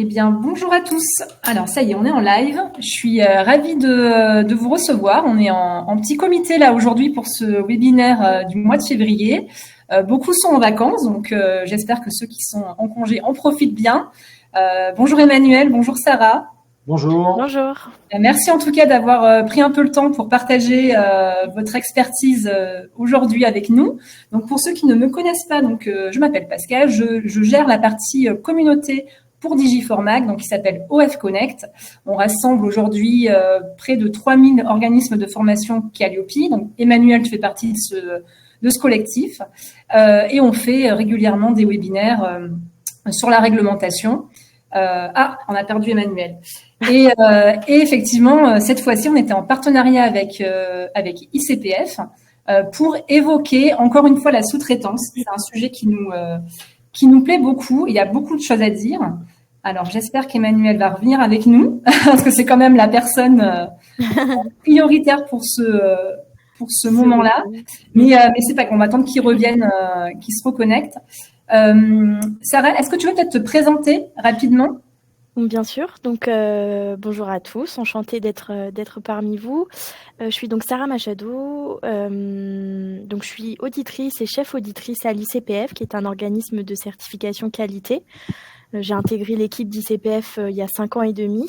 Eh bien, bonjour à tous. Alors, ça y est, on est en live. Je suis ravie de vous recevoir. On est en petit comité là aujourd'hui pour ce webinaire du mois de février. Beaucoup sont en vacances, donc j'espère que ceux qui sont en congé en profitent bien. Bonjour Emmanuel, bonjour Sarah. Bonjour. Bonjour. Merci en tout cas d'avoir pris un peu le temps pour partager votre expertise aujourd'hui avec nous. Donc pour ceux qui ne me connaissent pas, donc je m'appelle Pascal, je gère la partie communauté pour Digiformac, donc qui s'appelle OF Connect. On rassemble aujourd'hui près de 3000 organismes de formation Calliope. Donc Emmanuel, tu fais partie de ce collectif et on fait régulièrement des webinaires sur la réglementation. On a perdu Emmanuel. Et effectivement, cette fois-ci, on était en partenariat avec ICPF pour évoquer encore une fois la sous-traitance. C'est un sujet qui nous plaît beaucoup. Il y a beaucoup de choses à dire. Alors, j'espère qu'Emmanuel va revenir avec nous parce que c'est quand même la personne prioritaire pour ce moment-là. Mais c'est pas qu'on va attendre qu'il revienne, qu'il se reconnecte. Sarah, est-ce que tu veux peut-être te présenter rapidement ? Bien sûr. Donc, bonjour à tous. Enchantée d'être parmi vous. Je suis donc Sarah Machado. Donc, je suis auditrice et chef auditrice à l'ICPF, qui est un organisme de certification qualité. J'ai intégré l'équipe d'ICPF il y a 5 ans et demi.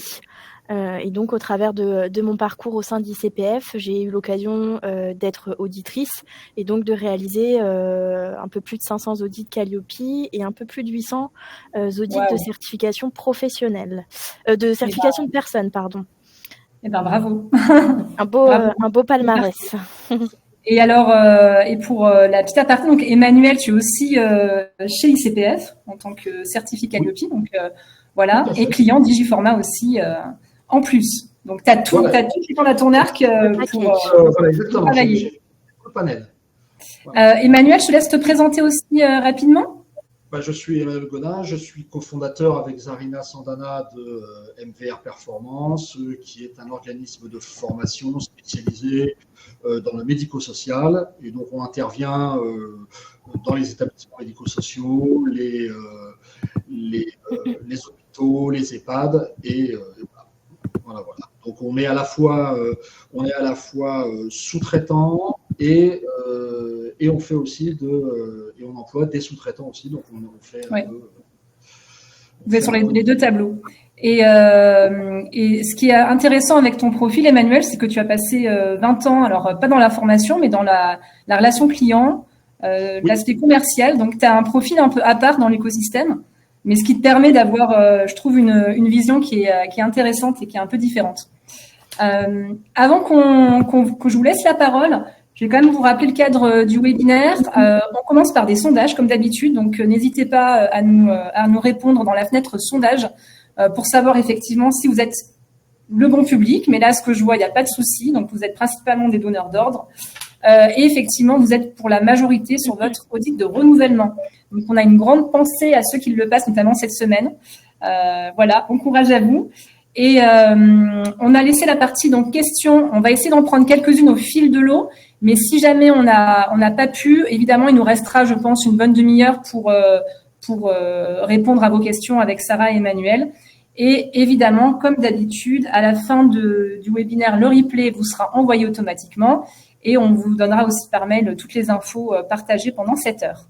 Et donc, au travers de mon parcours au sein d'ICPF, j'ai eu l'occasion d'être auditrice et donc de réaliser un peu plus de 500 audits Calliope et un peu plus de 800 audits de certification professionnelle, de certification de personnes, pardon. Eh ben, bravo. Un beau palmarès. Et alors, et pour la petite aparté, donc Emmanuel, tu es aussi chez ICPF en tant que certifié Calliope, donc voilà, et client Digiformat aussi en plus. Donc, tu as tout qui est à ton arc pour travailler. Le panel. Emmanuel, je te laisse te présenter aussi rapidement. Je suis Emmanuel Godin, je suis cofondateur avec Zarina Sandana de MVR Performance, qui est un organisme de formation spécialisé dans le médico-social. Et donc, on intervient dans les établissements médico-sociaux, les hôpitaux, les EHPAD et voilà. Donc, on est à la fois sous-traitant et on fait aussi et on emploie des sous-traitants aussi. Donc, on fait vous êtes sur les deux tableaux. Et ce qui est intéressant avec ton profil, Emmanuel, c'est que tu as passé 20 ans, alors pas dans la formation, mais dans la relation client, l'aspect commercial. Donc, tu as un profil un peu à part dans l'écosystème, mais ce qui te permet d'avoir, je trouve, une vision qui est intéressante et qui est un peu différente. Avant que je vous laisse la parole, je vais quand même vous rappeler le cadre du webinaire. On commence par des sondages, comme d'habitude, donc n'hésitez pas à nous répondre dans la fenêtre sondage pour savoir effectivement si vous êtes le bon public. Mais là, ce que je vois, il n'y a pas de souci. Donc, vous êtes principalement des donneurs d'ordre. Et effectivement, vous êtes pour la majorité sur votre audit de renouvellement. Donc, on a une grande pensée à ceux qui le passent, notamment cette semaine. Voilà, bon courage à vous. Et on a laissé la partie donc questions. On va essayer d'en prendre quelques-unes au fil de l'eau. Mais si jamais on n'a pas pu, évidemment, il nous restera, je pense, une bonne demi-heure pour répondre à vos questions avec Sarah et Emmanuel. Et évidemment, comme d'habitude, à la fin du webinaire, le replay vous sera envoyé automatiquement et on vous donnera aussi par mail toutes les infos partagées pendant cette heure.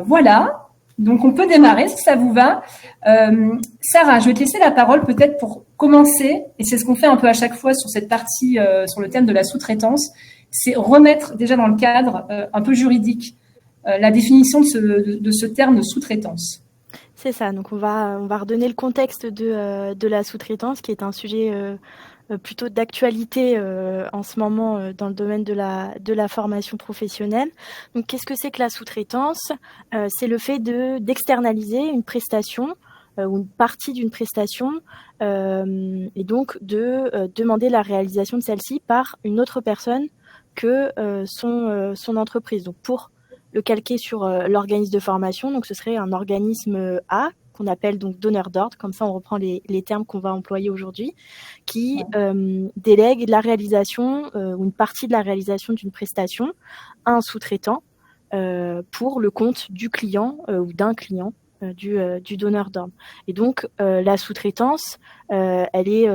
Voilà, donc on peut démarrer si ça vous va. Sarah, je vais te laisser la parole peut-être pour commencer, et c'est ce qu'on fait un peu à chaque fois sur cette partie, sur le thème de la sous-traitance, c'est remettre déjà dans le cadre un peu juridique la définition de ce terme de sous-traitance. C'est ça, donc on va redonner le contexte de la sous-traitance, qui est un sujet plutôt d'actualité en ce moment dans le domaine de la formation professionnelle. Donc, qu'est-ce que c'est que la sous-traitance ? C'est le fait d'externaliser une prestation ou une partie d'une prestation et donc de demander la réalisation de celle-ci par une autre personne que son entreprise. Donc, pour le calquer sur l'organisme de formation, donc ce serait un organisme A, qu'on appelle donc donneur d'ordre, comme ça on reprend les termes qu'on va employer aujourd'hui, qui délègue la réalisation ou une partie de la réalisation d'une prestation à un sous-traitant pour le compte du client ou d'un client du donneur d'ordre. Et donc, la sous-traitance, elle est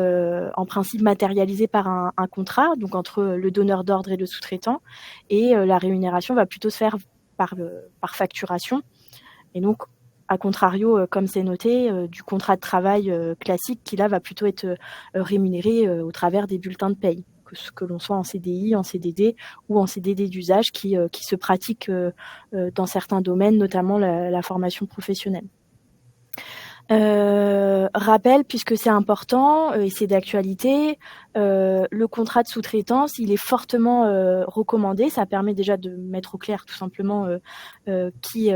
en principe matérialisée par un contrat, donc entre le donneur d'ordre et le sous-traitant, et la rémunération va plutôt se faire par facturation. Et donc, à contrario, comme c'est noté, du contrat de travail classique qui là va plutôt être rémunéré au travers des bulletins de paye, que l'on soit en CDI, en CDD ou en CDD d'usage qui se pratique dans certains domaines, notamment la formation professionnelle. Rappel, puisque c'est important et c'est d'actualité, le contrat de sous-traitance, il est fortement recommandé. Ça permet déjà de mettre au clair tout simplement qui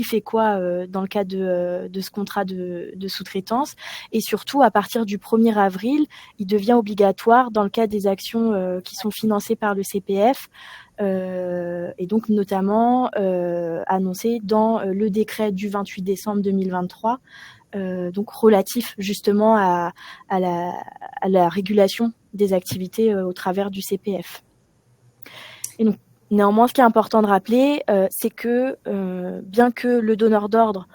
fait quoi dans le cadre de ce contrat de sous-traitance. Et surtout, à partir du 1er avril, il devient obligatoire dans le cadre des actions qui sont financées par le CPF. Et donc notamment annoncé dans le décret du 28 décembre 2023, donc relatif justement à la régulation des activités au travers du CPF. Et donc, néanmoins, ce qui est important de rappeler, c'est que bien que le donneur d'ordre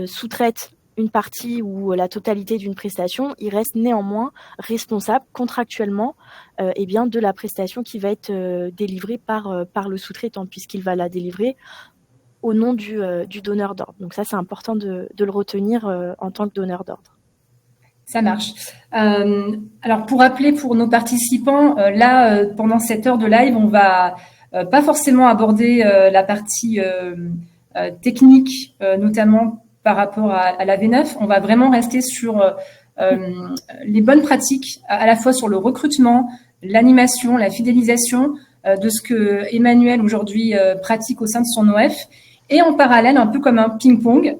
sous-traite une partie ou la totalité d'une prestation, il reste néanmoins responsable contractuellement de la prestation qui va être délivrée par le sous-traitant, puisqu'il va la délivrer au nom du donneur d'ordre. Donc ça, c'est important de le retenir en tant que donneur d'ordre. Ça marche. Alors, pour rappeler pour nos participants, pendant cette heure de live, on va pas forcément aborder la partie technique, notamment par rapport à la V9. On va vraiment rester sur les bonnes pratiques, à la fois sur le recrutement, l'animation, la fidélisation de ce que Emmanuel aujourd'hui pratique au sein de son OF. Et en parallèle, un peu comme un ping-pong,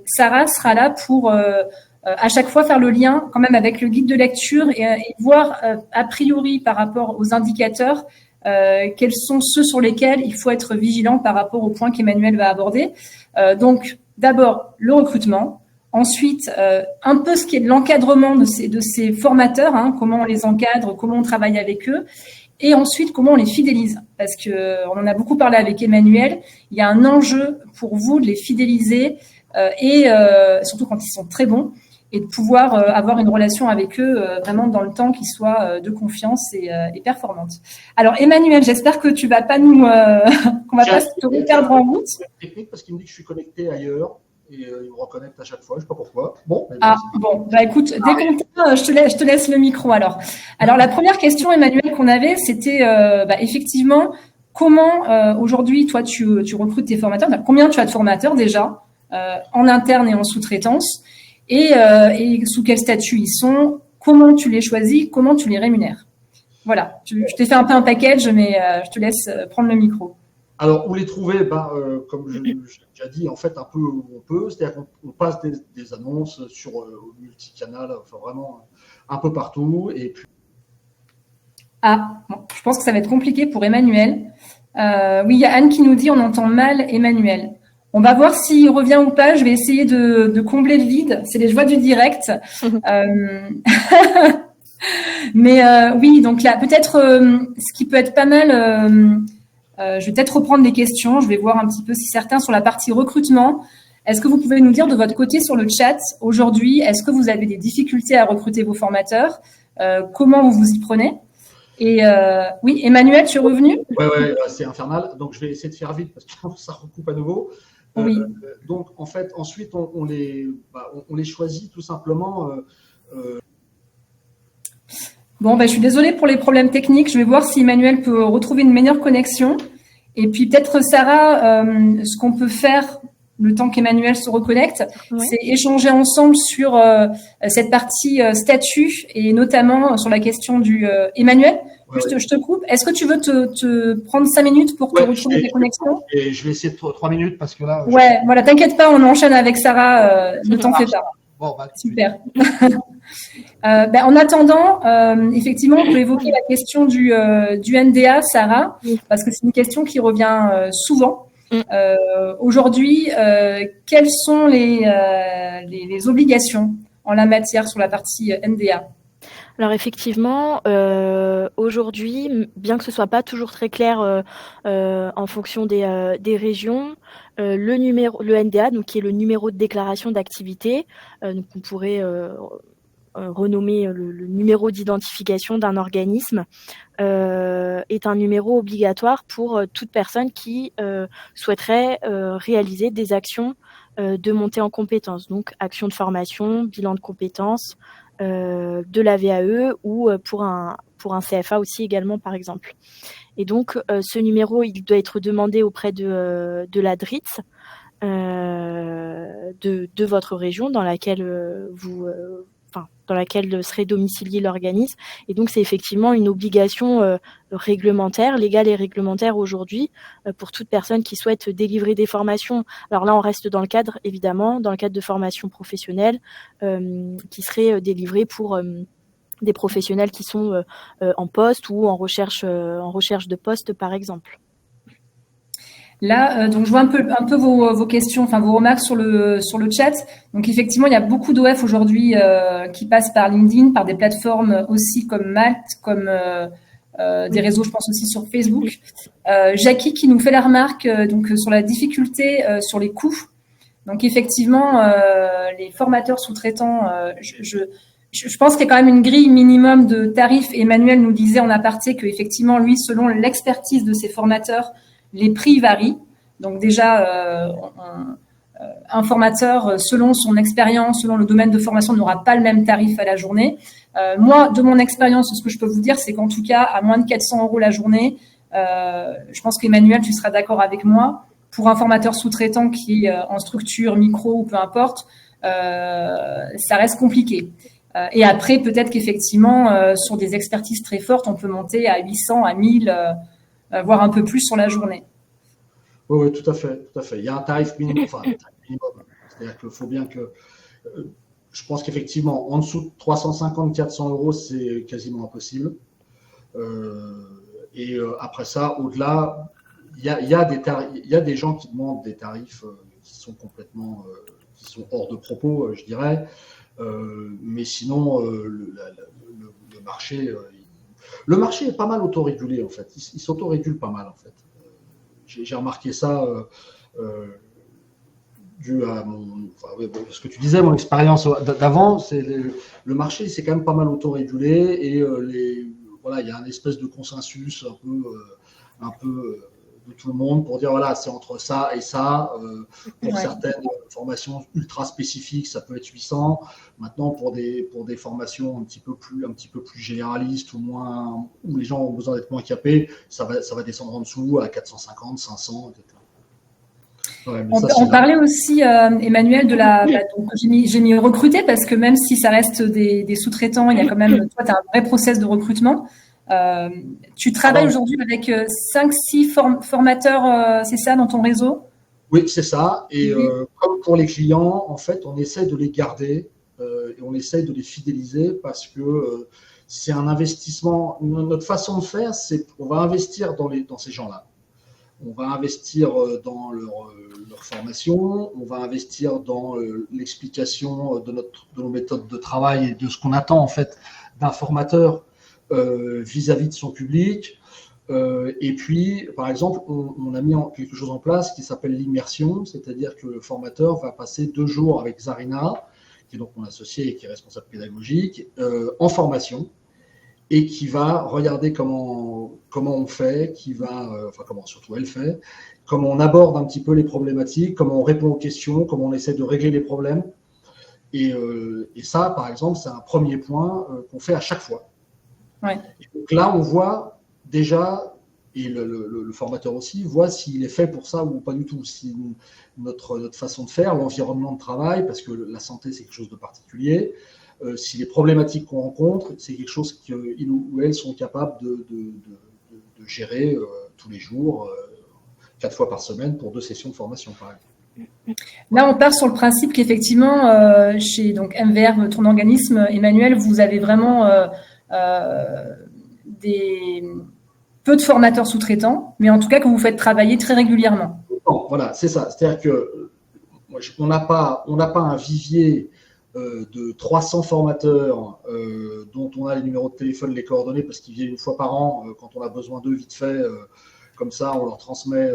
Sarah sera là pour à chaque fois faire le lien quand même avec le guide de lecture et voir a priori par rapport aux indicateurs quels sont ceux sur lesquels il faut être vigilant par rapport aux points qu'Emmanuel va aborder. Donc d'abord le recrutement, ensuite un peu ce qui est de l'encadrement de ces formateurs, comment on les encadre, comment on travaille avec eux. Et ensuite, comment on les fidélise? Parce que on en a beaucoup parlé avec Emmanuel. Il y a un enjeu pour vous de les fidéliser et surtout quand ils sont très bons et de pouvoir avoir une relation avec eux vraiment dans le temps qui soit de confiance et performante. Alors Emmanuel, j'espère que tu vas pas qu'on va pas te perdre en route. Technique parce qu'il me dit que je suis connecté ailleurs. Et il me reconnecte à chaque fois, je ne sais pas pourquoi. Bon, écoute, dès qu'on t'a, je te laisse le micro alors. Alors la première question, Emmanuel, qu'on avait, c'était effectivement comment aujourd'hui, toi, tu recrutes tes formateurs. Combien tu as de formateurs déjà en interne et en sous-traitance et sous quel statut ils sont? Comment tu les choisis? Comment tu les rémunères? Voilà, je t'ai fait un peu un package, mais je te laisse prendre le micro. Alors, où les trouver? Comme j'ai déjà dit, en fait, un peu où on peut. C'est-à-dire qu'on passe des annonces sur multicanal, enfin vraiment un peu partout. Et puis... je pense que ça va être compliqué pour Emmanuel. Oui, il y a Anne qui nous dit on entend mal Emmanuel. On va voir s'il revient ou pas. Je vais essayer de combler le vide. C'est les joies du direct. Mais oui, donc là, peut-être ce qui peut être pas mal... je vais peut-être reprendre les questions. Je vais voir un petit peu si certains sur la partie recrutement. Est-ce que vous pouvez nous dire de votre côté sur le chat aujourd'hui, est-ce que vous avez des difficultés à recruter vos formateurs? Comment vous vous y prenez? Et oui, Emmanuel, tu es revenu? Oui, c'est infernal. Donc, je vais essayer de faire vite parce que ça recoupe à nouveau. Oui. Donc, en fait, ensuite, on les choisit tout simplement. Bon, je suis désolée pour les problèmes techniques. Je vais voir si Emmanuel peut retrouver une meilleure connexion. Et puis peut-être, Sarah, ce qu'on peut faire le temps qu'Emmanuel se reconnecte, c'est échanger ensemble sur cette partie statut et notamment sur la question du Emmanuel. Je te coupe. Est-ce que tu veux te prendre 5 minutes pour te retrouver tes connexions? Et je vais essayer de 3 minutes parce que là. Voilà, t'inquiète pas, on enchaîne avec Sarah. Ne t'en fais pas. Bon, super. En attendant, effectivement, on peut évoquer la question du NDA, Sarah, parce que c'est une question qui revient souvent. Aujourd'hui, quelles sont les obligations en la matière sur la partie NDA? Alors effectivement, aujourd'hui, bien que ce soit pas toujours très clair en fonction des régions, le NDA, donc qui est le numéro de déclaration d'activité. Donc on pourrait renommer le numéro d'identification d'un organisme, est un numéro obligatoire pour toute personne qui souhaiterait réaliser des actions de montée en compétences, donc actions de formation, bilan de compétences, de la VAE ou pour un CFA aussi également, par exemple. Et donc, ce numéro, il doit être demandé auprès de la DRITS de votre région dans laquelle dans laquelle serait domicilié l'organisme. Et donc, c'est effectivement une obligation réglementaire, légale et réglementaire aujourd'hui pour toute personne qui souhaite délivrer des formations. Alors là, on reste dans le cadre, évidemment, dans le cadre de formations professionnelles qui seraient délivrées pour des professionnels qui sont en poste ou en recherche de poste, par exemple. Là, donc je vois un peu vos questions, enfin vos remarques sur le chat. Donc effectivement, il y a beaucoup d'OF aujourd'hui qui passent par LinkedIn, par des plateformes aussi comme Malte, comme des réseaux, je pense aussi sur Facebook. Jackie qui nous fait la remarque donc sur la difficulté sur les coûts. Donc effectivement, les formateurs sous-traitants, je pense qu'il y a quand même une grille minimum de tarifs. Emmanuel nous disait en aparté que effectivement, lui, selon l'expertise de ses formateurs, les prix varient. Donc déjà, un formateur, selon son expérience, selon le domaine de formation, n'aura pas le même tarif à la journée. Moi, de mon expérience, ce que je peux vous dire, c'est qu'en tout cas, à moins de 400 € la journée, je pense qu'Emmanuel, tu seras d'accord avec moi, pour un formateur sous-traitant qui est en structure, micro ou peu importe, ça reste compliqué. Et après, peut-être qu'effectivement, sur des expertises très fortes, on peut monter à 800, à 1000, voire un peu plus sur la journée. Oui, tout à fait, tout à fait. Il y a un tarif minimum, c'est-à-dire qu'il faut bien que, je pense qu'effectivement, en dessous de 350-400 €, c'est quasiment impossible. Et après ça, au-delà, il y a des gens qui demandent des tarifs qui sont complètement, qui sont hors de propos, je dirais. Mais sinon, le marché, le marché est pas mal autorégulé en fait. Il s'autorégule pas mal en fait. J'ai remarqué ça dû à ce que tu disais, mon expérience d'avant. C'est le marché, c'est quand même pas mal autorégulé et voilà, il y a une espèce de consensus un peu de tout le monde pour dire voilà, c'est entre ça et ça. Pour certaines formations ultra spécifiques, ça peut être 800. Maintenant, pour des formations un petit peu plus généralistes ou moins, où les gens ont besoin d'être moins capés, ça va descendre en dessous à 450, 500, etc. Ouais, on parlait aussi, Emmanuel, de donc j'ai mis recruter parce que même si ça reste des sous-traitants, il y a quand même, toi, tu as un vrai process de recrutement. Tu travailles aujourd'hui avec 5-6 formateurs, c'est ça, dans ton réseau? Oui, c'est ça. Et comme pour les clients, en fait, on essaie de les garder et on essaie de les fidéliser parce que c'est un investissement. Notre façon de faire, c'est qu'on va investir dans ces gens-là. On va investir dans leur formation, on va investir dans l'explication de nos méthodes de travail et de ce qu'on attend en fait d'un formateur vis-à-vis de son public. Et puis, par exemple, on a mis quelque chose en place qui s'appelle l'immersion, c'est-à-dire que le formateur va passer 2 jours avec Zarina, qui est donc mon associé et qui est responsable pédagogique, en formation, et qui va regarder comment on fait, comment surtout elle fait, comment on aborde un petit peu les problématiques, comment on répond aux questions, comment on essaie de régler les problèmes. Et ça, par exemple, c'est un premier point qu'on fait à chaque fois. Ouais. Et donc là, on voit déjà, et le formateur aussi, voit s'il est fait pour ça ou pas du tout, si notre façon de faire, l'environnement de travail, parce que la santé, c'est quelque chose de particulier, si les problématiques qu'on rencontre, c'est quelque chose qu'ils ou elles sont capables de gérer tous les jours, 4 fois par semaine pour 2 sessions de formation, par exemple. Là, on part sur le principe qu'effectivement, chez donc MVR, ton organisme, Emmanuel, vous avez vraiment peu de formateurs sous-traitants, mais en tout cas que vous faites travailler très régulièrement. Non, voilà, c'est ça. C'est-à-dire que on n'a pas un vivier de 300 formateurs dont on a les numéros de téléphone, les coordonnées, parce qu'ils viennent une fois par an quand on a besoin d'eux vite fait comme ça on leur transmet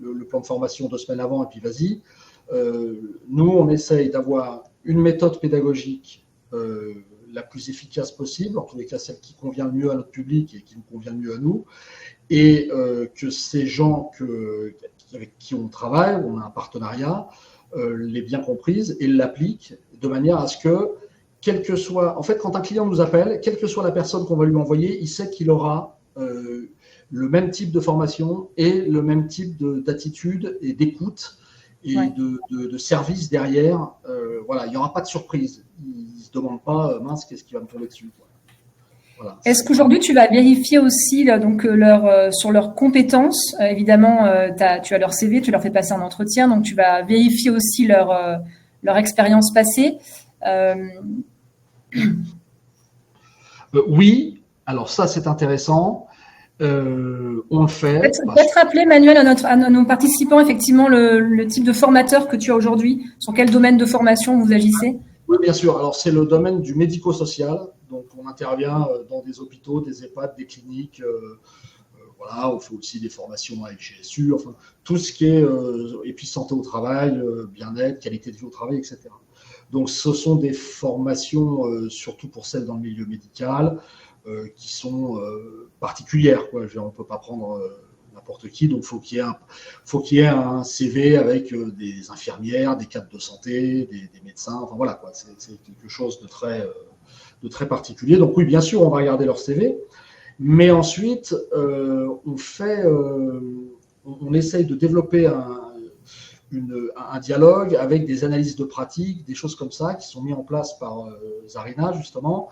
le plan de formation 2 semaines avant et puis vas-y. Nous, on essaye d'avoir une méthode pédagogique la plus efficace possible, en tous les cas celle qui convient le mieux à notre public et qui nous convient le mieux à nous, et que ces gens avec qui on travaille, on a un partenariat, l'aient bien comprise et l'appliquent de manière à ce que, quel que soit, en fait, quand un client nous appelle, quelle que soit la personne qu'on va lui envoyer, il sait qu'il aura le même type de formation et le même type d'attitude et d'écoute et de service derrière. Voilà, il n'y aura pas de surprise. Il ne se demande pas, mince, qu'est-ce qui va me tomber dessus, quoi. Voilà. Est-ce qu'aujourd'hui, tu vas vérifier aussi là, donc, sur leurs compétences? Évidemment, tu as leur CV, tu leur fais passer un entretien, donc tu vas vérifier aussi leur expérience passée. Oui, alors ça, c'est intéressant. On le fait. Peut-être rappeler, Manuel, à nos participants, effectivement, le type de formateur que tu as aujourd'hui. Sur quel domaine de formation vous agissez? Oui, bien sûr. Alors, c'est le domaine du médico-social. Donc, on intervient dans des hôpitaux, des EHPAD, des cliniques. Voilà, on fait aussi des formations avec GSU, enfin, tout ce qui est, et puis santé au travail, bien-être, qualité de vie au travail, etc. Donc, ce sont des formations, surtout pour celles dans le milieu médical, qui sont particulières, quoi. On ne peut pas prendre n'importe qui, donc faut qu'il y ait un CV avec des infirmières, des cadres de santé, des médecins, enfin voilà, quoi. C'est quelque chose de très particulier. Donc oui, bien sûr, on va regarder leur CV, mais ensuite, on essaye de développer un dialogue avec des analyses de pratique, des choses comme ça, qui sont mises en place par Zarina, justement,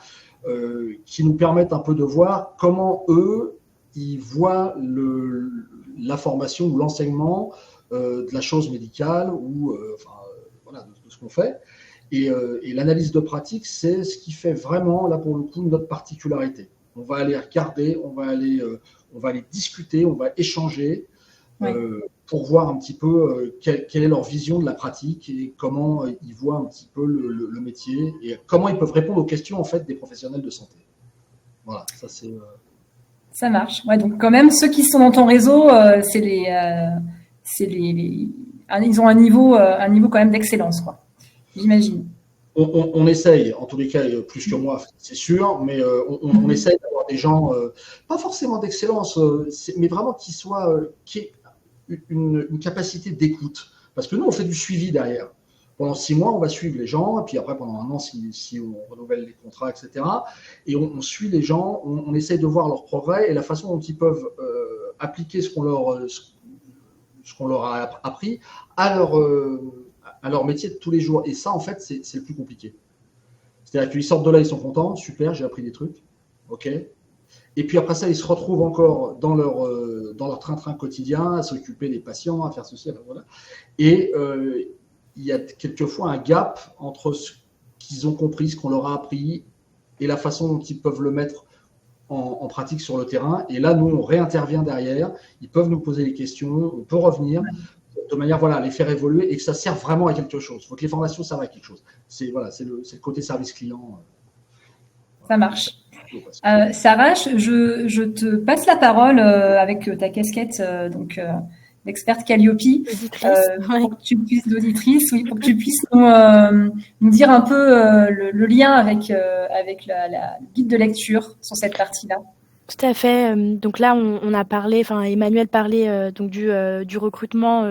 qui nous permettent un peu de voir comment eux, ils voient la formation ou l'enseignement de la chose médicale ou voilà, de ce qu'on fait. Et l'analyse de pratique, c'est ce qui fait vraiment, là pour le coup, notre particularité. On va aller regarder, on va aller discuter, on va échanger pour voir un petit peu quelle est leur vision de la pratique et comment ils voient un petit peu le métier et comment ils peuvent répondre aux questions en fait des professionnels de santé. Voilà, ça c'est. Ça marche. Ouais, donc quand même, ceux qui sont dans ton réseau, ils ont un niveau quand même d'excellence, quoi. J'imagine. On essaye, en tous les cas, plus que moi, c'est sûr, mais on essaye d'avoir des gens, pas forcément d'excellence, mais vraiment qui aient une capacité d'écoute. Parce que nous, on fait du suivi derrière. Pendant 6 mois, on va suivre les gens, et puis après, pendant 1 an, si on renouvelle les contrats, etc. Et on suit les gens, on essaye de voir leur progrès et la façon dont ils peuvent appliquer ce qu'on leur a appris à leur métier de tous les jours. Et ça, en fait, c'est le plus compliqué. C'est-à-dire qu'ils sortent de là, ils sont contents, super, j'ai appris des trucs, ok. Et puis après ça, ils se retrouvent encore dans leur train-train quotidien, à s'occuper des patients, à faire ceci, voilà. Et il y a quelquefois un gap entre ce qu'ils ont compris, ce qu'on leur a appris, et la façon dont ils peuvent le mettre en pratique sur le terrain. Et là, nous, on réintervient derrière. Ils peuvent nous poser des questions, on peut revenir de manière à les faire évoluer et que ça serve vraiment à quelque chose. Il faut que les formations servent à quelque chose. C'est le côté service client. Ça marche. Sarah, je te passe la parole avec ta casquette d'experte Calliope, pour que tu puisses, d'auditrice, oui, pour que tu puisses nous dire un peu le lien avec la guide de lecture sur cette partie-là. Tout à fait. Donc là, on a parlé, Emmanuel parlait donc du recrutement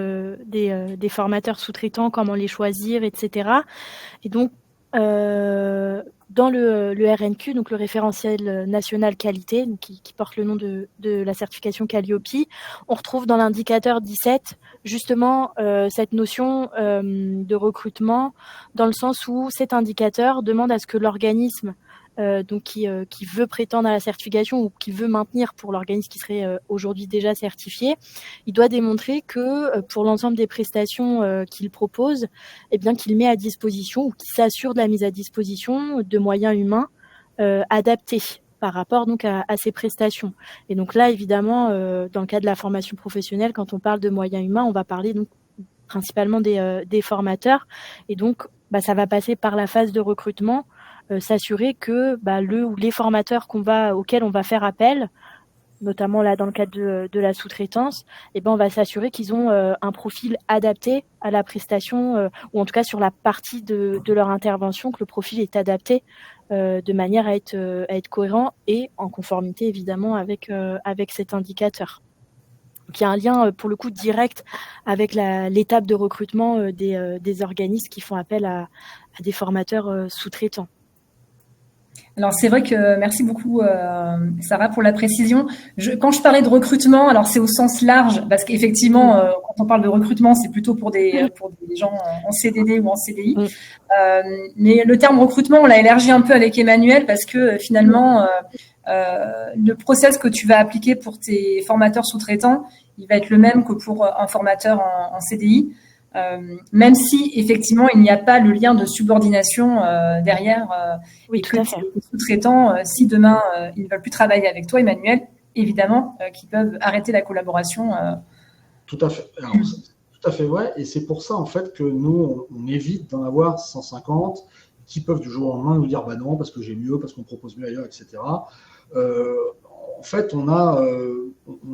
des formateurs sous-traitants, comment les choisir, etc. Et donc dans le RNQ, donc le référentiel national qualité, donc qui porte le nom de la certification Calliope, on retrouve dans l'indicateur 17 justement cette notion de recrutement, dans le sens où cet indicateur demande à ce que l'organisme donc qui veut prétendre à la certification ou qui veut maintenir pour l'organisme qui serait aujourd'hui déjà certifié, il doit démontrer que pour l'ensemble des prestations qu'il propose, eh bien qu'il met à disposition ou qu'il s'assure de la mise à disposition de moyens humains adaptés par rapport donc à ces prestations. Et donc là, évidemment, dans le cas de la formation professionnelle, quand on parle de moyens humains, on va parler donc principalement des formateurs. Et donc, ça va passer par la phase de recrutement, s'assurer que le ou les formateurs auxquels on va faire appel notamment là dans le cadre de la sous-traitance, eh ben, on va s'assurer qu'ils ont un profil adapté à la prestation, ou en tout cas sur la partie de leur intervention, que le profil est adapté de manière à être cohérent et en conformité évidemment avec cet indicateur. Donc il y a un lien pour le coup direct avec l'étape de recrutement des organismes qui font appel à des formateurs sous-traitants. Alors c'est vrai que merci beaucoup Sarah pour la précision. Quand je parlais de recrutement, alors c'est au sens large parce qu'effectivement quand on parle de recrutement, c'est plutôt pour des gens en CDD ou en CDI. Mais le terme recrutement, on l'a élargi un peu avec Emmanuel parce que finalement le process que tu vas appliquer pour tes formateurs sous-traitants, il va être le même que pour un formateur en CDI. Même si effectivement il n'y a pas le lien de subordination derrière oui, et que les sous-traitants, si demain ils ne veulent plus travailler avec toi, Emmanuel, évidemment qu'ils peuvent arrêter la collaboration. Tout à fait. Alors, tout à fait vrai. Et c'est pour ça en fait que nous on évite d'en avoir 150 qui peuvent du jour au lendemain nous dire bah non parce que j'ai mieux, parce qu'on propose mieux ailleurs, etc. En fait, on a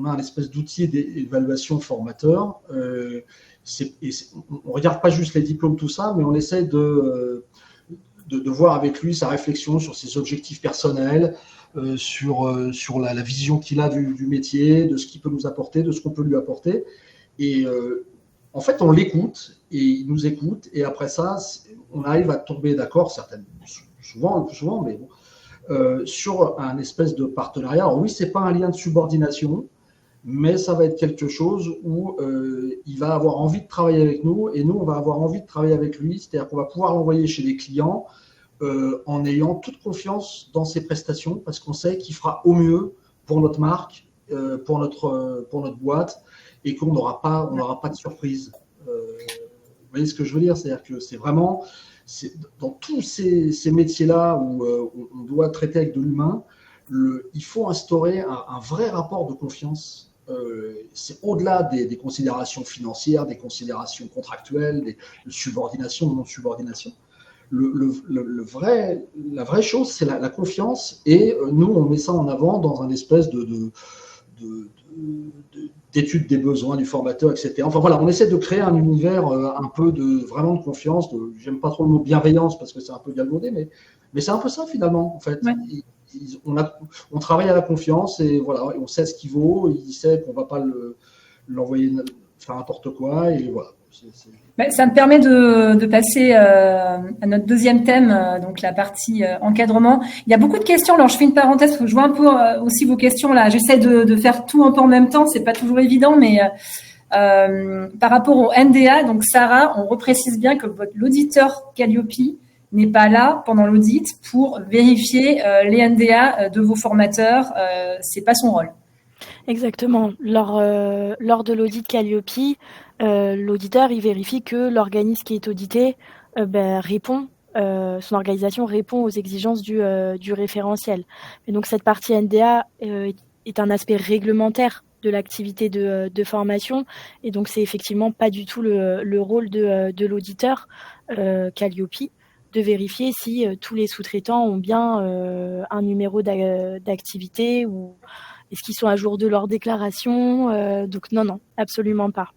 un espèce d'outil d'évaluation formateur. On regarde pas juste les diplômes, tout ça, mais on essaie de voir avec lui sa réflexion sur ses objectifs personnels, sur la vision qu'il a du métier, de ce qu'il peut nous apporter, de ce qu'on peut lui apporter. Et en fait, on l'écoute et il nous écoute. Et après ça, on arrive à tomber d'accord, souvent, le plus souvent, mais bon, sur un espèce de partenariat. Alors oui, c'est pas un lien de subordination, mais ça va être quelque chose où il va avoir envie de travailler avec nous et nous, on va avoir envie de travailler avec lui. C'est-à-dire qu'on va pouvoir l'envoyer chez les clients en ayant toute confiance dans ses prestations parce qu'on sait qu'il fera au mieux pour notre marque, pour notre boîte et qu'on n'aura pas de surprise. Vous voyez ce que je veux dire? C'est-à-dire que c'est vraiment, dans tous ces métiers-là où on doit traiter avec de l'humain, il faut instaurer un vrai rapport de confiance. C'est au-delà des considérations financières, des considérations contractuelles, de subordination, de non-subordination. La vraie chose, c'est la confiance et nous, on met ça en avant dans un espèce d'étude des besoins du formateur, etc. Enfin voilà, on essaie de créer un univers un peu vraiment de confiance. J'aime pas trop le mot bienveillance parce que c'est un peu galvaudé, mais c'est un peu ça finalement en fait. Ouais. On travaille à la confiance et voilà, on sait ce qu'il vaut, il sait qu'on va pas l'envoyer faire n'importe quoi et voilà. Ça me permet de passer à notre deuxième thème, donc la partie encadrement. Il y a beaucoup de questions. Alors je fais une parenthèse parce que je vois un peu aussi vos questions là. J'essaie de faire tout un peu en même temps. C'est pas toujours évident, mais par rapport au NDA, donc Sarah, on reprécise bien que l'auditeur Calliope n'est pas là pendant l'audit pour vérifier les NDA de vos formateurs. C'est pas son rôle. Exactement. Lors de l'audit Calliope, l'auditeur il vérifie que l'organisme qui est audité répond, son organisation répond aux exigences du référentiel. Et donc cette partie NDA est un aspect réglementaire de l'activité de formation, et donc c'est effectivement pas du tout le rôle de l'auditeur Calliope de vérifier si tous les sous-traitants ont bien un numéro d'activité ou est-ce qu'ils sont à jour de leur déclaration. Donc non, absolument pas.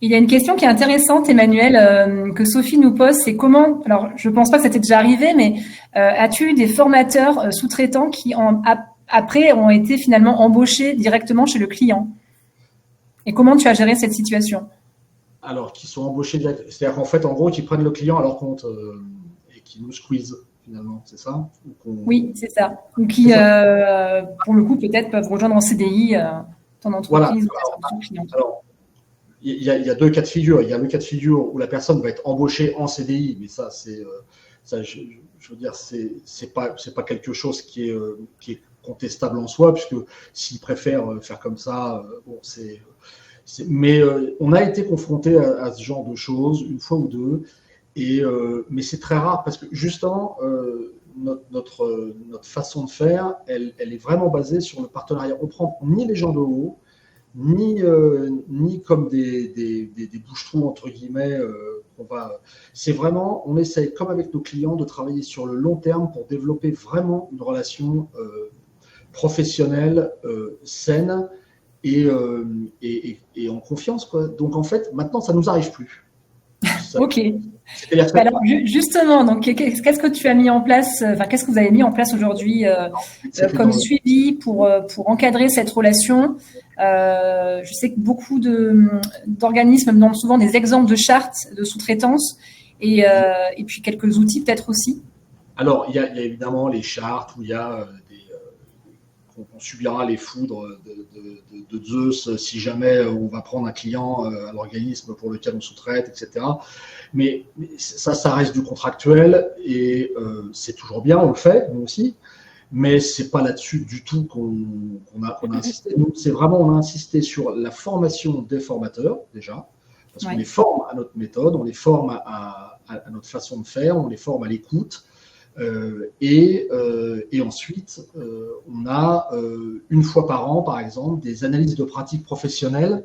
Il y a une question qui est intéressante, Emmanuel, que Sophie nous pose, c'est comment, alors je ne pense pas que ça t'est déjà arrivé, mais as-tu eu des formateurs sous-traitants qui après ont été finalement embauchés directement chez le client? Et comment tu as géré cette situation? Alors, qui sont embauchés directement, c'est-à-dire qu'en fait, en gros, qui prennent le client à leur compte et qui nous squeeze finalement, c'est ça? Oui, c'est ça. Ou qui, pour le coup, peut-être peuvent rejoindre en CDI ton entreprise ou ton client. Alors, il y a deux cas de figure. Il y a le cas de figure où la personne va être embauchée en CDI, mais ça, je veux dire, c'est pas quelque chose qui est contestable en soi, puisque s'ils préfèrent faire comme ça, mais on a été confronté à ce genre de choses une fois ou deux, mais c'est très rare parce que justement notre façon de faire, elle est vraiment basée sur le partenariat. On prend ni les gens de haut, ni comme des bouche-trous entre guillemets. C'est vraiment, on essaye comme avec nos clients de travailler sur le long terme pour développer vraiment une relation professionnelle, saine et en confiance, quoi. Donc en fait, maintenant, ça nous arrive plus. Ok. Alors justement, donc qu'est-ce que tu as mis en place, enfin qu'est-ce que vous avez mis en place aujourd'hui comme suivi pour encadrer cette relation? Je sais que beaucoup d'organismes donnent souvent des exemples de chartes de sous-traitance et puis quelques outils peut-être aussi. Alors il y a évidemment les chartes où il y a on subira les foudres de Zeus si jamais on va prendre un client à l'organisme pour lequel on sous-traite, etc. Mais ça reste du contractuel et c'est toujours bien, on le fait, nous aussi, mais c'est pas là-dessus du tout qu'on a insisté. Nous, c'est vraiment, on a insisté sur la formation des formateurs, déjà, parce qu'on les forme à notre méthode, on les forme à notre façon de faire, on les forme à l'écoute. Et ensuite, on a une fois par an, par exemple, des analyses de pratiques professionnelles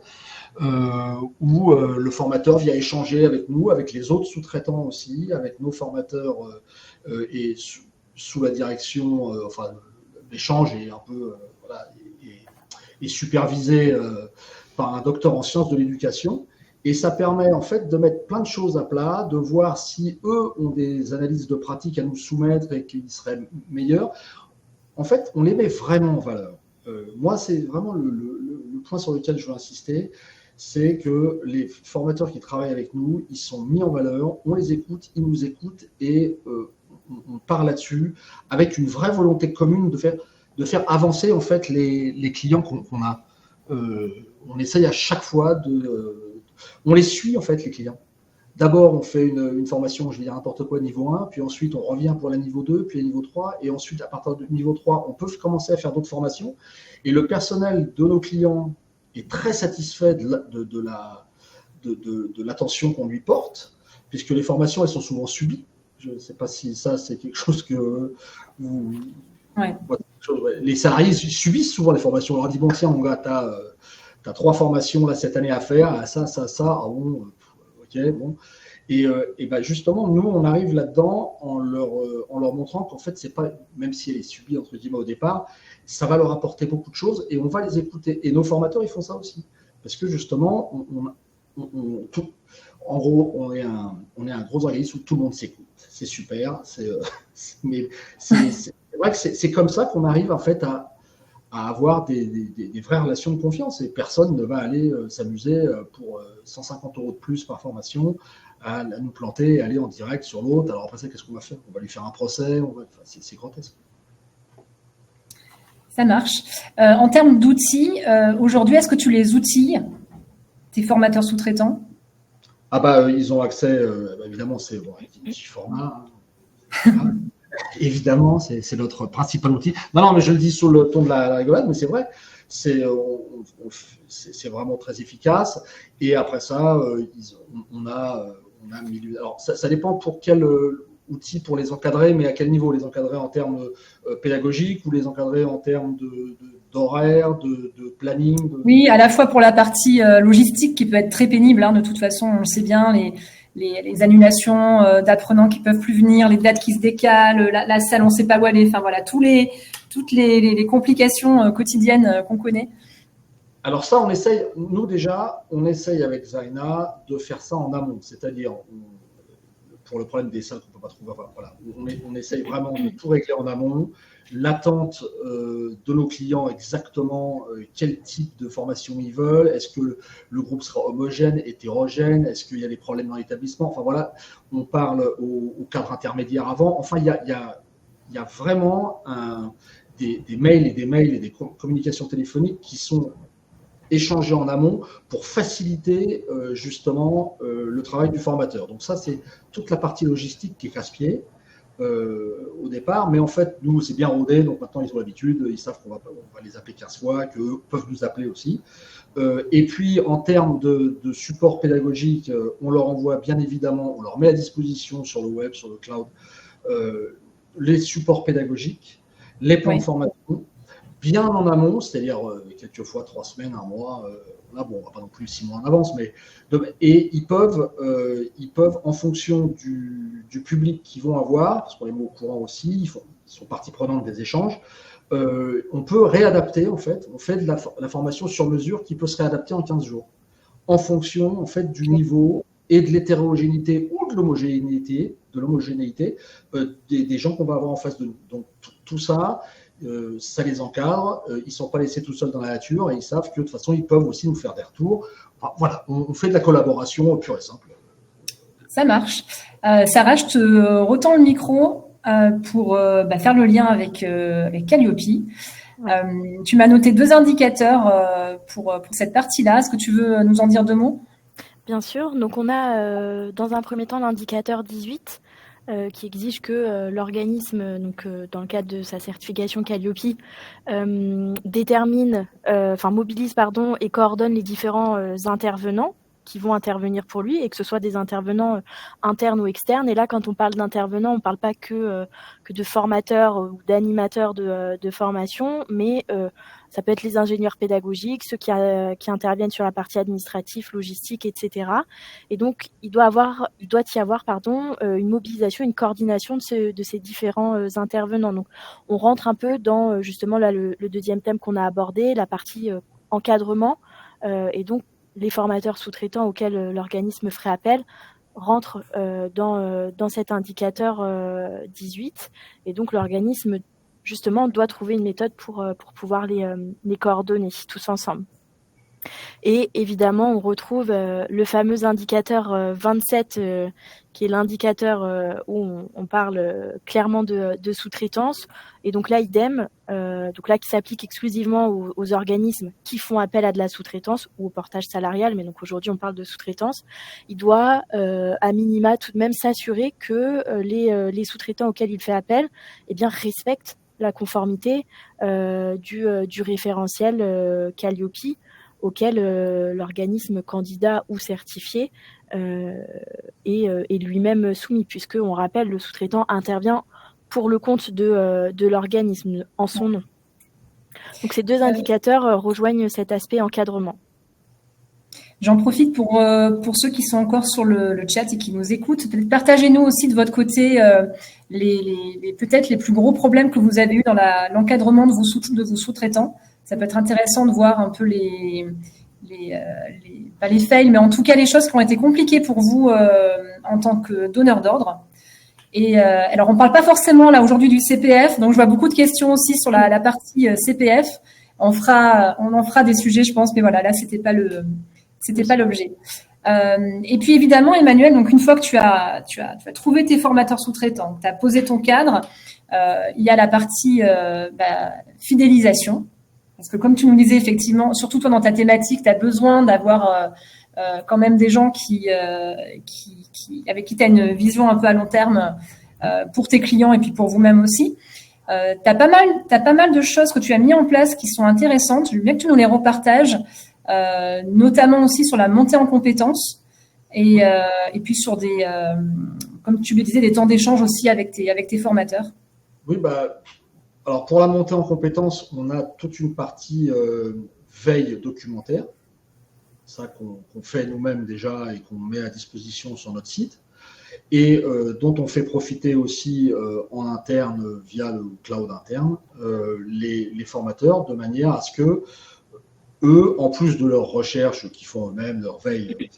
où le formateur vient échanger avec nous, avec les autres sous-traitants aussi, avec nos formateurs et sous la direction, enfin, l'échange est un peu voilà, est supervisé par un docteur en sciences de l'éducation. Et ça permet en fait de mettre plein de choses à plat, de voir si eux ont des analyses de pratique à nous soumettre et qu'ils seraient meilleurs. En fait, on les met vraiment en valeur. Moi, c'est vraiment le point sur lequel je veux insister, c'est que les formateurs qui travaillent avec nous, ils sont mis en valeur, on les écoute, ils nous écoutent et on part là-dessus avec une vraie volonté commune de faire avancer en fait les clients qu'on a. On essaye à chaque fois on les suit en fait les clients. D'abord on fait une formation, je vais dire n'importe quoi, niveau 1, puis ensuite on revient pour la niveau 2, puis la niveau 3, et ensuite à partir du niveau 3, on peut commencer à faire d'autres formations. Et le personnel de nos clients est très satisfait de l'attention qu'on lui porte, puisque les formations elles sont souvent subies. Je ne sais pas si ça c'est quelque chose que vous... Ouais. Les salariés subissent souvent les formations. On leur dit bon tiens mon gars, t'as 3 formations là cette année à faire, ça, ah bon, ok, bon. Et ben justement, nous, on arrive là-dedans en leur montrant qu'en fait, c'est pas, même si elle est subie entre guillemets au départ, ça va leur apporter beaucoup de choses et on va les écouter. Et nos formateurs, ils font ça aussi, parce que justement, en gros, on est un gros organisme où tout le monde s'écoute. C'est super, mais c'est vrai que c'est comme ça qu'on arrive en fait à avoir des vraies relations de confiance et personne ne va aller s'amuser pour 150 € de plus par formation à nous planter et aller en direct sur l'autre. Alors après ça, qu'est-ce qu'on va faire? On va lui faire un procès, c'est grotesque. Ça marche. En termes d'outils, aujourd'hui, est-ce que tu les outilles, tes formateurs sous-traitants? Ah bah ils ont accès, évidemment, c'est avec des petits formats. Hein. Évidemment, c'est notre principal outil. Non, mais je le dis sous le ton de la rigolade, mais c'est vrai, c'est vraiment très efficace. Et après ça, on a mis. Alors, ça dépend pour quel outil pour les encadrer, mais à quel niveau les encadrer en termes pédagogiques ou les encadrer en termes d'horaire, de planning. Oui, à la fois pour la partie logistique qui peut être très pénible. Hein, de toute façon, on le sait bien, les annulations d'apprenants qui peuvent plus venir, les dates qui se décalent, la salle on ne sait pas où aller, enfin voilà, toutes les complications quotidiennes qu'on connaît. Alors ça, nous déjà, on essaye avec Zarina de faire ça en amont, c'est-à-dire pour le problème des salles qu'on ne peut pas trouver, enfin, voilà, on essaye vraiment de tout régler en amont, l'attente de nos clients exactement, quel type de formation ils veulent, est-ce que le groupe sera homogène, hétérogène, est-ce qu'il y a des problèmes dans l'établissement, enfin voilà, on parle au cadre intermédiaire avant, enfin il y a vraiment des mails et des communications téléphoniques qui sont échangés en amont pour faciliter justement le travail du formateur. Donc ça, c'est toute la partie logistique qui est casse-pied au départ, mais en fait, nous, c'est bien rodé, donc maintenant, ils ont l'habitude, ils savent qu'on va les appeler 15 fois, qu'eux peuvent nous appeler aussi. Et puis, en termes de support pédagogique, on leur envoie bien évidemment, on leur met à disposition sur le web, sur le cloud, les supports pédagogiques, les plans de formation, bien en amont, c'est-à-dire quelquefois 3 semaines, un mois, là, bon, on va pas non plus 6 mois en avance, mais et ils peuvent, en fonction du public qu'ils vont avoir, parce qu'on les met au courant aussi, ils sont partie prenante des échanges, on peut réadapter, en fait, on fait de la formation sur mesure qui peut se réadapter en 15 jours, en fonction, en fait, du niveau et de l'hétérogénéité ou de l'homogénéité des gens qu'on va avoir en face de nous. Donc, tout ça, ça les encadre, ils ne sont pas laissés tout seuls dans la nature et ils savent que de toute façon, ils peuvent aussi nous faire des retours. Enfin, voilà, on fait de la collaboration pure et simple. Ça marche. Sarah, je te retends le micro pour faire le lien avec Calliope. Tu m'as noté 2 indicateurs pour cette partie-là. Est-ce que tu veux nous en dire 2 mots ? Bien sûr. Donc, on a dans un premier temps l'indicateur 18 qui exige que l'organisme, donc dans le cadre de sa certification Calliope, mobilise et coordonne les différents intervenants qui vont intervenir pour lui, et que ce soit des intervenants internes ou externes. Et là, quand on parle d'intervenants, on ne parle pas que de formateurs ou d'animateurs de formation, mais ça peut être les ingénieurs pédagogiques, ceux qui interviennent sur la partie administrative, logistique, etc. Et donc, il doit y avoir une mobilisation, une coordination de ces différents intervenants. Donc, on rentre un peu dans justement là le deuxième thème qu'on a abordé, la partie encadrement, et donc les formateurs sous-traitants auxquels l'organisme ferait appel rentrent dans cet indicateur 18. Et donc, l'organisme, justement, doit trouver une méthode pour pouvoir les coordonner tous ensemble. Et évidemment, on retrouve le fameux indicateur 27, qui est l'indicateur où on parle clairement de sous-traitance. Et donc là, idem, qui s'applique exclusivement aux organismes qui font appel à de la sous-traitance ou au portage salarial. Mais donc aujourd'hui, on parle de sous-traitance. Il doit, à minima, tout de même s'assurer que les sous-traitants auxquels il fait appel, respectent la conformité du référentiel Calliope, auquel l'organisme candidat ou certifié est lui-même soumis, puisqu'on rappelle, le sous-traitant intervient pour le compte de l'organisme en son nom. Donc ces 2 indicateurs rejoignent cet aspect encadrement. J'en profite pour ceux qui sont encore sur le chat et qui nous écoutent. Partagez-nous aussi de votre côté peut-être les plus gros problèmes que vous avez eu dans l'encadrement de vos sous-traitants. Ça peut être intéressant de voir un peu pas les fails, mais en tout cas les choses qui ont été compliquées pour vous en tant que donneur d'ordre. Et alors, on ne parle pas forcément là aujourd'hui du CPF, donc je vois beaucoup de questions aussi sur la partie CPF. On en fera des sujets, je pense, mais voilà, là c'était pas l'objet. Et puis évidemment, Emmanuel, donc une fois que tu as trouvé tes formateurs sous-traitants, tu as posé ton cadre, il y a la partie fidélisation. Parce que comme tu nous disais, effectivement, surtout toi dans ta thématique, tu as besoin d'avoir quand même des gens avec qui tu as une vision un peu à long terme pour tes clients et puis pour vous-même aussi. Tu as pas mal de choses que tu as mis en place qui sont intéressantes. Je veux bien que tu nous les repartages, notamment aussi sur la montée en compétences et puis sur comme tu le disais, des temps d'échange aussi avec tes formateurs. Oui, alors, pour la montée en compétences, on a toute une partie veille documentaire, ça qu'on fait nous-mêmes déjà et qu'on met à disposition sur notre site, et dont on fait profiter aussi en interne via le cloud interne les formateurs, de manière à ce que eux, en plus de leurs recherches qu'ils font eux-mêmes, leur veille, etc.,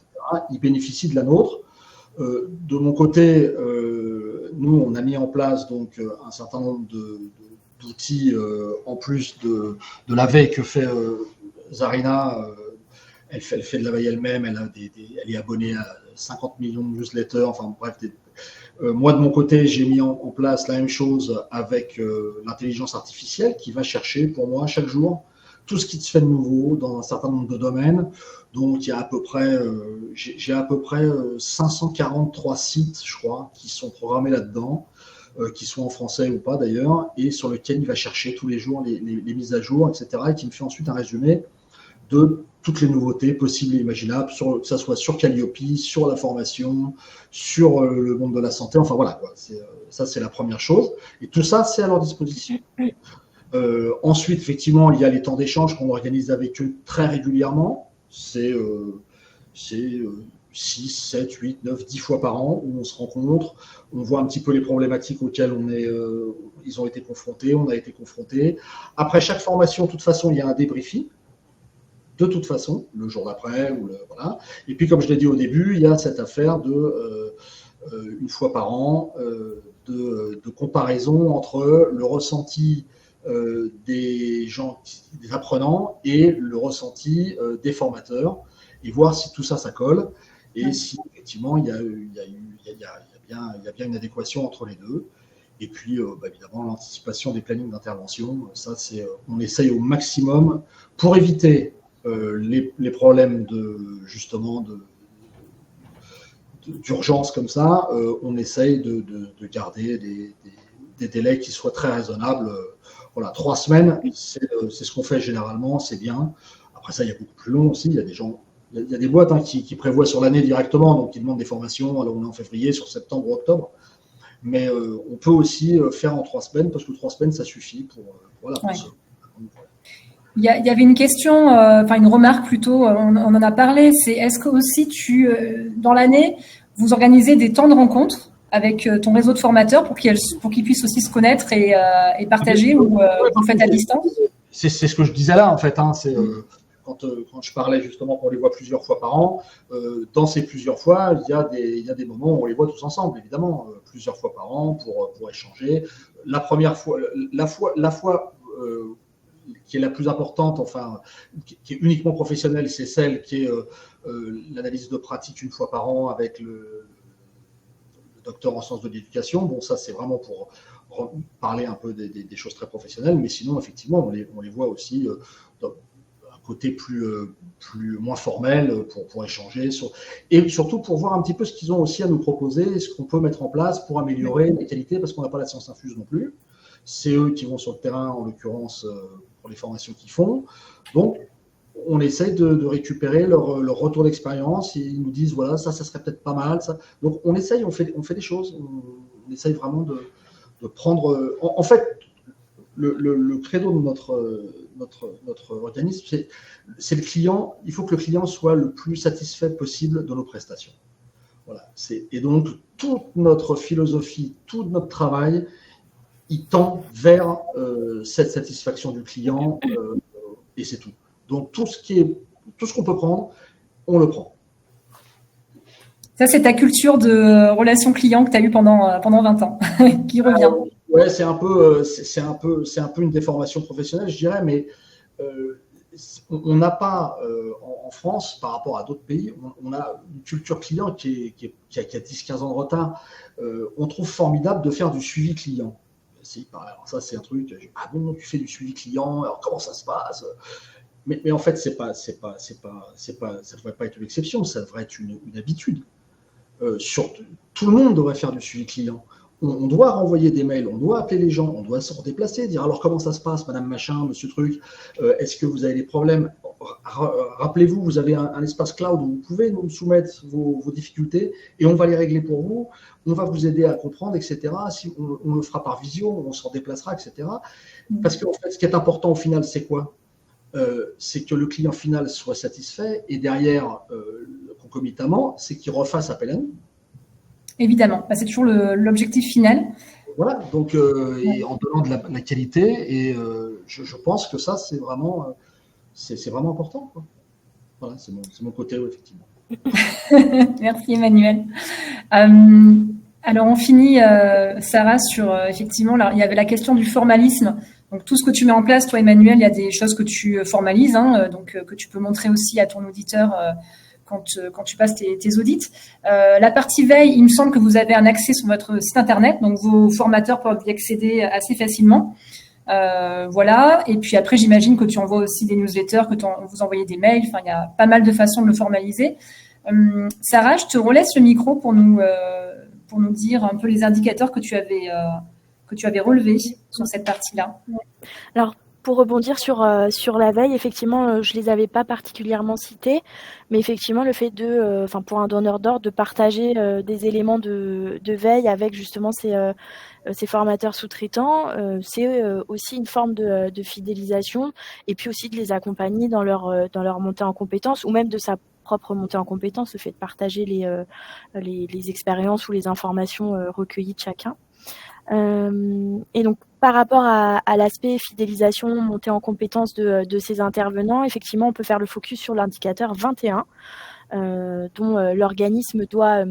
ils bénéficient de la nôtre. De mon côté, nous, on a mis en place donc un certain nombre d'outils en plus de la veille que fait Zarina. Elle fait de la veille elle-même, elle est abonnée à 50 millions de newsletters, enfin bref. Moi, de mon côté, j'ai mis en place la même chose avec l'intelligence artificielle qui va chercher pour moi chaque jour tout ce qui se fait de nouveau dans un certain nombre de domaines. Donc, il y a à peu près, j'ai à peu près 543 sites, je crois, qui sont programmés là-dedans, qui sont en français ou pas d'ailleurs, et sur lesquels il va chercher tous les jours les mises à jour, etc., et qui me fait ensuite un résumé de toutes les nouveautés possibles et imaginables, que ce soit sur Calliope, sur la formation, sur le monde de la santé, enfin voilà, quoi. Ça c'est la première chose. Et tout ça, c'est à leur disposition. Ensuite, effectivement, il y a les temps d'échange qu'on organise avec eux très régulièrement. C'est 6, 7, 8, 9, 10 fois par an où on se rencontre, on voit un petit peu les problématiques auxquelles ils ont été confrontés, on a été confrontés. Après chaque formation, de toute façon, il y a un débriefing, de toute façon, le jour d'après. Voilà. Et puis, comme je l'ai dit au début, il y a cette affaire une fois par an, de comparaison entre le ressenti des apprenants et le ressenti des formateurs, et voir si tout ça colle. Et si effectivement il y a bien une adéquation entre les deux. Et puis évidemment l'anticipation des plannings d'intervention, ça on essaye au maximum pour éviter les problèmes d'urgence comme ça. On essaye de garder des délais qui soient très raisonnables. Voilà, 3 semaines, c'est ce qu'on fait généralement, c'est bien. Après ça, il y a beaucoup plus long aussi. Il y a des gens. Il y a des boîtes qui prévoient sur l'année directement, donc qui demandent des formations. Alors on est en février, sur septembre ou octobre. Mais on peut aussi faire en 3 semaines, parce que 3 semaines, ça suffit pour Il y avait une question, une remarque plutôt, on en a parlé, c'est est-ce que aussi dans l'année, vous organisez des temps de rencontre avec ton réseau de formateurs pour qu'ils puissent aussi se connaître et partager, ou vous faites à distance? C'est ce que je disais là, en fait. Quand je parlais justement qu'on les voit plusieurs fois par an, dans ces plusieurs fois, il y a des moments où on les voit tous ensemble, évidemment, plusieurs fois par an pour échanger. La première fois, la fois qui est la plus importante, qui est uniquement professionnelle, c'est celle qui est l'analyse de pratique une fois par an avec le docteur en sciences de l'éducation. Bon, ça, c'est vraiment pour parler un peu des choses très professionnelles, mais sinon, effectivement, on les voit aussi dans côté moins formel pour échanger et surtout pour voir un petit peu ce qu'ils ont aussi à nous proposer, ce qu'on peut mettre en place pour améliorer les qualités, parce qu'on n'a pas la science infuse non plus. C'est eux qui vont sur le terrain, en l'occurrence, pour les formations qu'ils font. Donc, on essaye de récupérer leur retour d'expérience. Ils nous disent, voilà, ça serait peut-être pas mal. Ça. Donc, on essaye, on fait des choses. On essaye vraiment de prendre... En fait, le credo de notre organisme, c'est le client. Il faut que le client soit le plus satisfait possible de nos prestations. Voilà. Et donc, toute notre philosophie, tout notre travail, il tend vers cette satisfaction du client et c'est tout. Donc, tout ce qu'on peut prendre, on le prend. Ça, c'est ta culture de relation client que tu as eue pendant 20 ans, qui revient. Ouais, c'est un peu une déformation professionnelle, je dirais, mais on n'a pas, en France, par rapport à d'autres pays, on a une culture client qui a 10-15 ans de retard. On trouve formidable de faire du suivi client. Alors ça, c'est un truc, ah bon, tu fais du suivi client, alors comment ça se passe? Mais en fait, ça devrait pas être une exception, ça devrait être une habitude. Tout le monde devrait faire du suivi client. On doit renvoyer des mails, on doit appeler les gens, on doit se redéplacer, dire alors comment ça se passe, madame machin, monsieur truc, est-ce que vous avez des problèmes? Rappelez-vous, vous avez un espace cloud où vous pouvez nous soumettre vos difficultés et on va les régler pour vous, on va vous aider à comprendre, etc. Si on le fera par visio, on s'en déplacera, etc. Parce qu'en fait, ce qui est important au final, c'est quoi? C'est que le client final soit satisfait et derrière, concomitamment, c'est qu'il refasse appel à nous. Évidemment, c'est toujours l'objectif final. Voilà, donc et en donnant de la qualité, et je pense que ça, c'est vraiment important, quoi. Voilà, c'est mon côté, effectivement. Merci Emmanuel. Alors on finit, Sarah, sur effectivement, là, il y avait la question du formalisme. Donc tout ce que tu mets en place, toi Emmanuel, il y a des choses que tu formalises, donc que tu peux montrer aussi à ton auditeur quand tu passes tes audits. La partie veille, il me semble que vous avez un accès sur votre site internet, donc vos formateurs peuvent y accéder assez facilement. Voilà. Et puis après, j'imagine que tu envoies aussi des newsletters, vous envoyez des mails. Enfin, il y a pas mal de façons de le formaliser. Sarah, je te relaisse le micro pour nous dire un peu les indicateurs que tu avais relevés sur cette partie-là. Alors, pour rebondir sur la veille, effectivement, je les avais pas particulièrement cités, mais effectivement, le fait de, pour un donneur d'ordre, de partager des éléments de veille avec justement ces formateurs sous-traitants, c'est aussi une forme de fidélisation, et puis aussi de les accompagner dans leur montée en compétences, ou même de sa propre montée en compétences, le fait de partager les expériences ou les informations recueillies de chacun. Et donc, par rapport à l'aspect fidélisation, montée en compétences de ces intervenants, effectivement, on peut faire le focus sur l'indicateur 21, dont l'organisme doit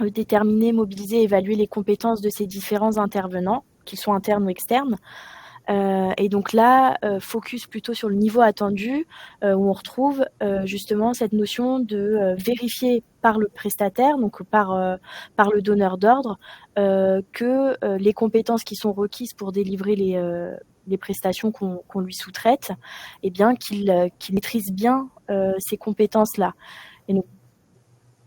déterminer, mobiliser, évaluer les compétences de ces différents intervenants, qu'ils soient internes ou externes. Et donc là, focus plutôt sur le niveau attendu, où on retrouve justement cette notion de vérifier par le prestataire, donc par le donneur d'ordre, que les compétences qui sont requises pour délivrer les prestations qu'on lui sous-traite, eh bien qu'il maîtrise bien ces compétences-là. Et donc,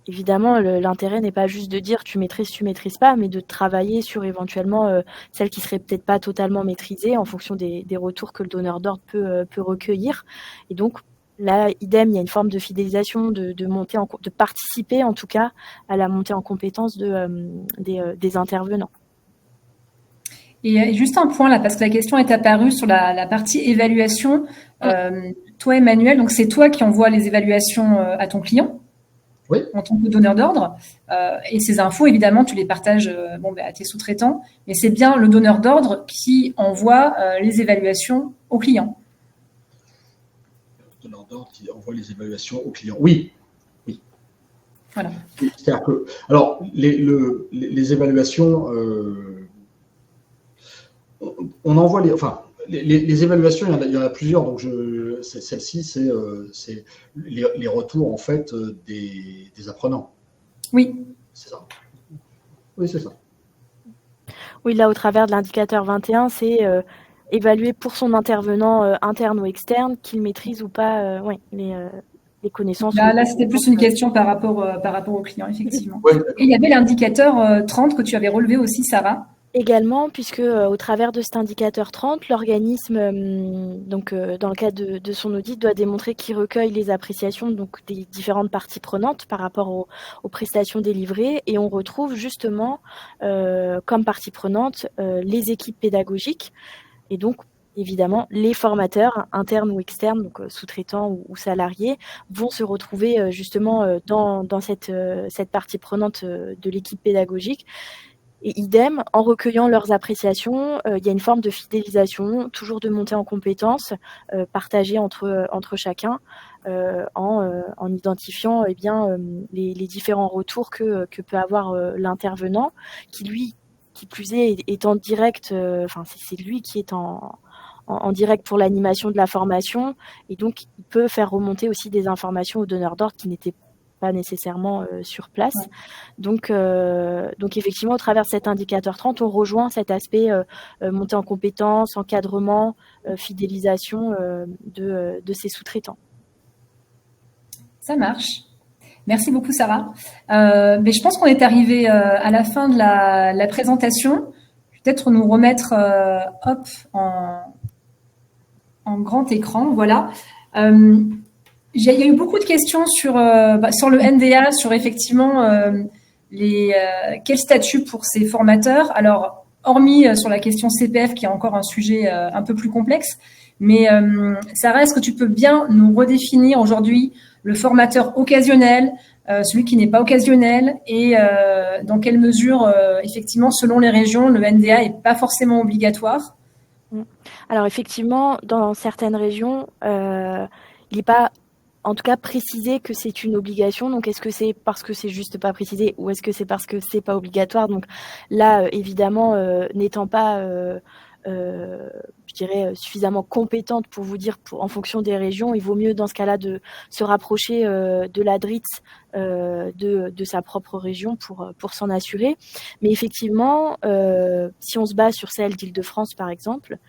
évidemment, l'intérêt n'est pas juste de dire tu maîtrises pas, mais de travailler sur éventuellement celles qui seraient peut-être pas totalement maîtrisées en fonction des retours que le donneur d'ordre peut recueillir. Et donc là, idem, il y a une forme de fidélisation, de participer en tout cas à la montée en compétence des intervenants. Et juste un point là, parce que la question est apparue sur la partie évaluation. Toi, Emmanuel, donc c'est toi qui envoies les évaluations à ton client. Oui. En tant que donneur d'ordre. Et ces infos, évidemment, tu les partages à tes sous-traitants. Mais c'est bien le donneur d'ordre qui envoie les évaluations au client. Le donneur d'ordre qui envoie les évaluations au client. Oui. Voilà. C'est-à-dire que, alors, les évaluations, on envoie les évaluations, il y en a plusieurs. Donc, celle-ci, c'est les retours en fait des apprenants. Oui. C'est ça. Oui, c'est ça. Oui, là, au travers de l'indicateur 21, c'est évaluer pour son intervenant interne ou externe qu'il maîtrise ou pas les connaissances. Là c'était plus une question par rapport au client, effectivement. Oui, et il y avait l'indicateur 30 que tu avais relevé aussi, Sarah. Également, puisque au travers de cet indicateur 30, l'organisme, dans le cadre de son audit, doit démontrer qu'il recueille les appréciations donc, des différentes parties prenantes par rapport aux prestations délivrées. Et on retrouve justement comme partie prenante les équipes pédagogiques et donc évidemment les formateurs internes ou externes, donc sous-traitants ou salariés, vont se retrouver justement dans cette partie prenante de l'équipe pédagogique. Et idem, en recueillant leurs appréciations, il y a une forme de fidélisation, toujours de montée en compétences, partagée entre chacun, en identifiant les différents retours que peut avoir l'intervenant, qui plus est en direct, c'est lui qui est en direct pour l'animation de la formation, et donc il peut faire remonter aussi des informations aux donneurs d'ordre qui n'étaient pas nécessairement sur place. Ouais. Donc effectivement, au travers de cet indicateur 30, on rejoint cet aspect montée en compétences, encadrement, fidélisation de ces sous-traitants. Ça marche. Merci beaucoup, Sarah. Mais je pense qu'on est arrivé à la fin de la présentation. Peut-être nous remettre en grand écran. Voilà. Il y a eu beaucoup de questions sur le NDA, sur effectivement quel statut pour ces formateurs. Alors, hormis sur la question CPF, qui est encore un sujet un peu plus complexe, mais Sarah, est-ce que tu peux bien nous redéfinir aujourd'hui le formateur occasionnel, celui qui n'est pas occasionnel, et dans quelle mesure, effectivement, selon les régions, le NDA n'est pas forcément obligatoire? Alors, effectivement, dans certaines régions, il n'est pas en tout cas préciser que c'est une obligation. Donc est-ce que c'est parce que c'est juste pas précisé ou est-ce que c'est parce que c'est pas obligatoire? Donc là évidemment n'étant pas je dirais suffisamment compétente pour vous dire en fonction des régions, il vaut mieux dans ce cas-là de se rapprocher de la DRITS de sa propre région pour s'en assurer. Mais effectivement si on se base sur celle d'Île-de-France par exemple,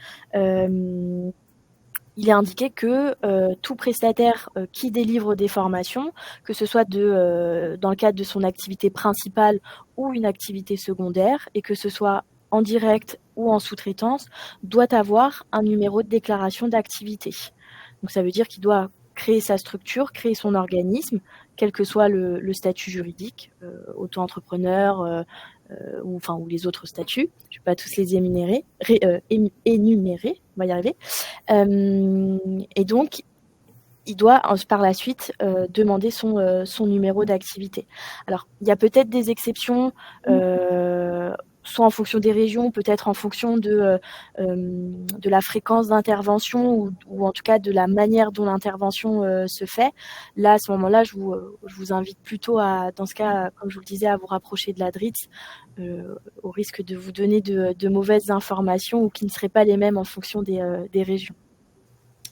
il est indiqué que tout prestataire qui délivre des formations, que ce soit dans le cadre de son activité principale ou une activité secondaire, et que ce soit en direct ou en sous-traitance, doit avoir un numéro de déclaration d'activité. Donc ça veut dire qu'il doit créer sa structure, créer son organisme, quel que soit le statut juridique, auto-entrepreneur ou les autres statuts. Je ne vais pas tous les énumérer, on va y arriver. Et donc, il doit par la suite demander son numéro d'activité. Alors, il y a peut-être des exceptions, soit en fonction des régions, peut-être en fonction de la fréquence d'intervention ou en tout cas de la manière dont l'intervention se fait. Là, à ce moment-là, je vous invite plutôt dans ce cas, comme je vous le disais, à vous rapprocher de la DRITS, au risque de vous donner de mauvaises informations ou qui ne seraient pas les mêmes en fonction des régions.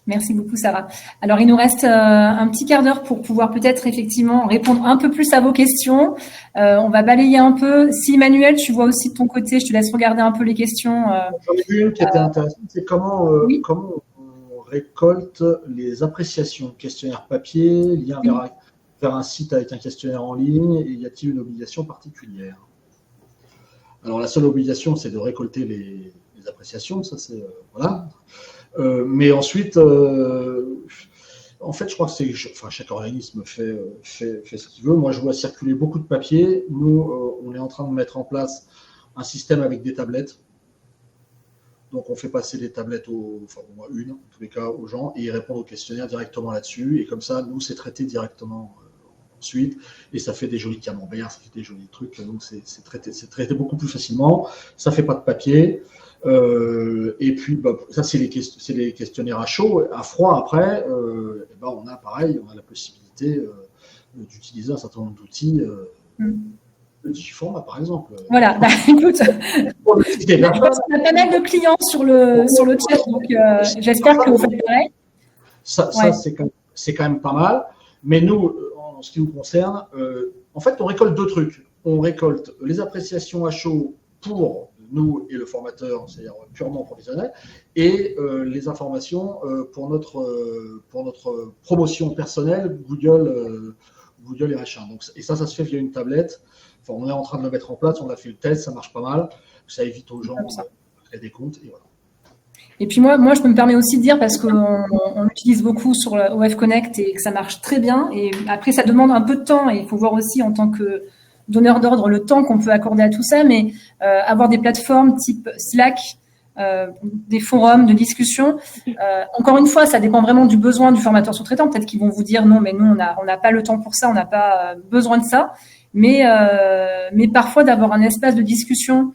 Merci beaucoup, Sarah. Alors, il nous reste un petit quart d'heure pour pouvoir peut-être effectivement répondre un peu plus à vos questions. On va balayer un peu. Si, Emmanuel, tu vois aussi de ton côté, je te laisse regarder un peu les questions. J'en ai vu une qui était intéressante, c'est comment on récolte les appréciations. Questionnaire papier, lien vers un site avec un questionnaire en ligne, et y a-t-il une obligation particulière? Alors, la seule obligation, c'est de récolter les appréciations, ça c'est… voilà. Mais ensuite, en fait, je crois que chaque organisme fait ce qu'il veut. Moi, je vois circuler beaucoup de papiers. Nous, on est en train de mettre en place un système avec des tablettes. Donc, on fait passer des tablettes en tous les cas, aux gens, et ils répondent au questionnaire directement là-dessus. Et comme ça, nous, c'est traité directement ensuite. Et ça fait des jolis camemberts, ça fait des jolis trucs. Donc, c'est traité beaucoup plus facilement. Ça fait pas de papier. Et puis, ça, c'est les questionnaires à chaud. À froid, après, on a la possibilité d'utiliser un certain nombre d'outils. Le Digiformat, par exemple. Voilà, écoute, je pense qu'on a pas mal de clients sur le chat, donc j'espère que vous faites pareil. Ça c'est quand même pas mal. Mais nous, en ce qui nous concerne, en fait, on récolte deux trucs. On récolte les appréciations à chaud pour nous et le formateur, c'est-à-dire purement professionnel, et les informations pour notre promotion personnelle, Google et machin. Donc, et ça se fait via une tablette. Enfin, on est en train de le mettre en place, on a fait le test, ça marche pas mal, ça évite aux gens de créer des comptes, et voilà. Et puis moi, je me permets aussi de dire, parce qu'on utilise beaucoup sur OF Connect et que ça marche très bien, et après ça demande un peu de temps, et il faut voir aussi en tant que donneur d'ordre le temps qu'on peut accorder à tout ça, mais avoir des plateformes type Slack, des forums de discussion, encore une fois, ça dépend vraiment du besoin du formateur sous-traitant. Peut-être qu'ils vont vous dire non, mais nous, on n'a pas le temps pour ça, on n'a pas besoin de ça. Mais parfois, d'avoir un espace de discussion,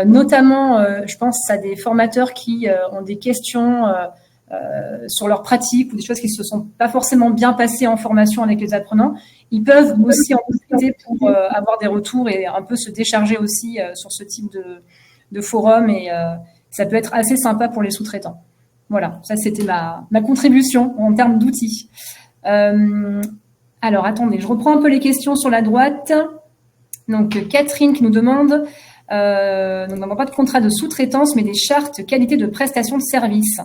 notamment, je pense à des formateurs qui ont des questions sur leur pratique ou des choses qui se sont pas forcément bien passées en formation avec les apprenants, ils peuvent aussi en profiter pour avoir des retours et un peu se décharger aussi sur ce type de forum, et ça peut être assez sympa pour les sous-traitants. Voilà, ça c'était ma contribution en termes d'outils. Alors attendez, je reprends un peu les questions sur la droite. Donc Catherine qui nous demande, nous n'avons pas de contrat de sous-traitance mais des chartes qualité de prestation de service.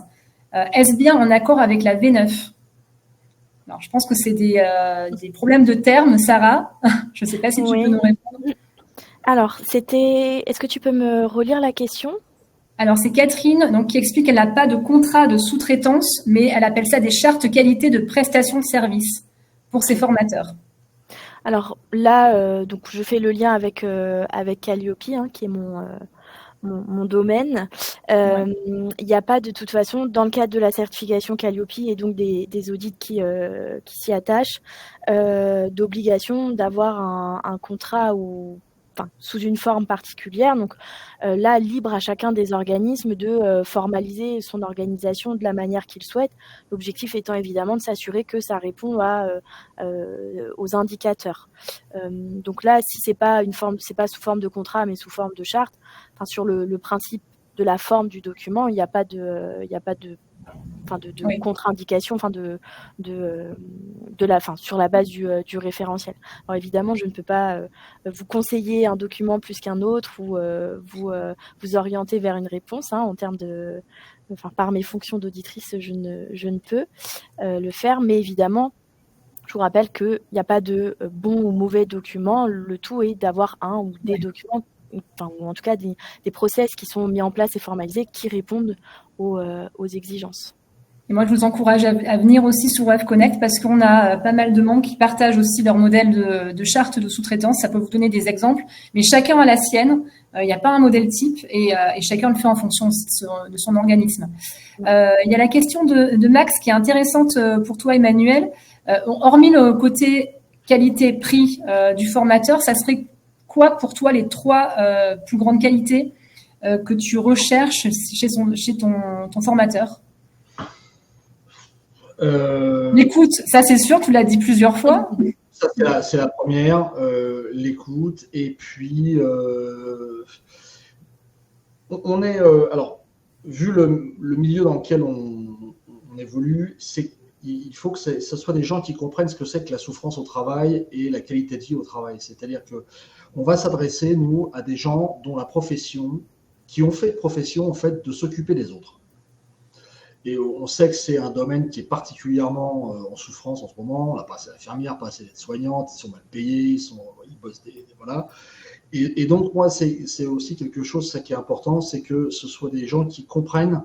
Est-ce bien en accord avec la V9? Alors, je pense que c'est des problèmes de termes, Sarah. Je ne sais pas si tu peux nous répondre. Alors, est-ce que tu peux me relire la question? Alors, c'est Catherine donc, qui explique qu'elle n'a pas de contrat de sous-traitance, mais elle appelle ça des chartes qualité de prestation de service pour ses formateurs. Alors là, donc je fais le lien avec Calliope, qui est mon domaine. Il n'y a pas de toute façon, dans le cadre de la certification Calliope et donc des audits qui s'y attachent, d'obligation d'avoir un contrat sous une forme particulière. Donc là, libre à chacun des organismes de formaliser son organisation de la manière qu'il souhaite. L'objectif étant évidemment de s'assurer que ça répond aux indicateurs. Donc là, si c'est pas sous forme de contrat, mais sous forme de charte, sur le principe de la forme du document, il n'y a pas de contre-indication, sur la base du référentiel. Alors évidemment, je ne peux pas vous conseiller un document plus qu'un autre ou vous orienter vers une réponse en termes par mes fonctions d'auditrice, je ne peux le faire, mais évidemment, je vous rappelle qu'il n'y a pas de bon ou mauvais document. Le tout est d'avoir un ou des documents ou en tout cas des process qui sont mis en place et formalisés qui répondent aux exigences. Et moi, je vous encourage à venir aussi sur Web Connect parce qu'on a pas mal de membres qui partagent aussi leur modèle de charte de sous-traitance. Ça peut vous donner des exemples, mais chacun a la sienne. Il n'y a pas un modèle type et chacun le fait en fonction de son organisme. Il y a la question de Max qui est intéressante pour toi, Emmanuel. Hormis le côté qualité-prix du formateur, ça serait quoi pour toi les 3 plus grandes qualités que tu recherches chez ton formateur? L'écoute, ça c'est sûr, tu l'as dit plusieurs fois. Ça, c'est la première, l'écoute. Et puis, on est, alors, vu le milieu dans lequel on évolue, il faut que ce soit des gens qui comprennent ce que c'est que la souffrance au travail et la qualité de vie au travail. C'est-à-dire qu'on va s'adresser, nous, à des gens dont la profession, qui ont fait profession, en fait, de s'occuper des autres. Et on sait que c'est un domaine qui est particulièrement en souffrance en ce moment. On n'a pas assez d'infirmières, pas assez d'aides-soignantes, ils sont mal payés, ils bossent voilà. Et donc, moi, c'est aussi quelque chose, ça qui est important, c'est que ce soit des gens qui comprennent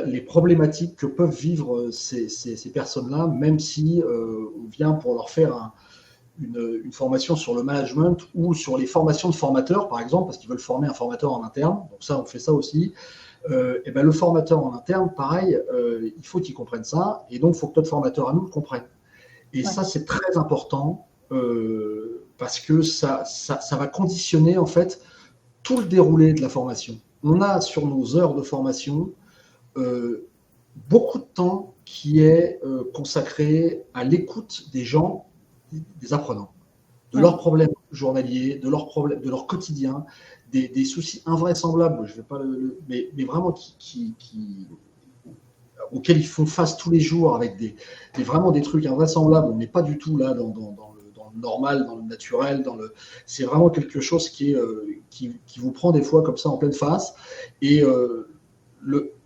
les problématiques que peuvent vivre ces personnes-là, même si on vient pour leur faire une formation sur le management ou sur les formations de formateurs, par exemple, parce qu'ils veulent former un formateur en interne. Donc ça, on fait ça aussi. Et ben le formateur en interne, pareil, il faut qu'il comprenne ça, et donc il faut que notre formateur à nous le comprenne. Et ça, c'est très important parce que ça va conditionner en fait tout le déroulé de la formation. On a sur nos heures de formation beaucoup de temps qui est consacré à l'écoute des gens, des apprenants, de leurs problèmes journaliers, de leur quotidien, des soucis invraisemblables, je vais pas mais vraiment auxquels ils font face tous les jours avec vraiment des trucs invraisemblables. On n'est pas du tout là dans le normal, dans le naturel, c'est vraiment quelque chose qui vous prend des fois comme ça en pleine face.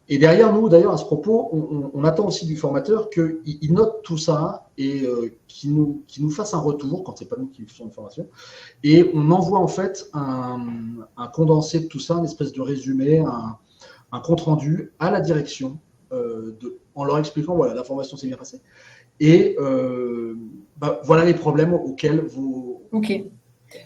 Et derrière nous, d'ailleurs, à ce propos, on attend aussi du formateur qu'il note tout ça et qu'il nous fasse un retour, quand c'est pas nous qui faisons une formation. Et on envoie en fait un condensé de tout ça, une espèce de résumé, un compte-rendu à la direction, en leur expliquant, voilà, la formation s'est bien passée. Et voilà les problèmes auxquels vous... Ok.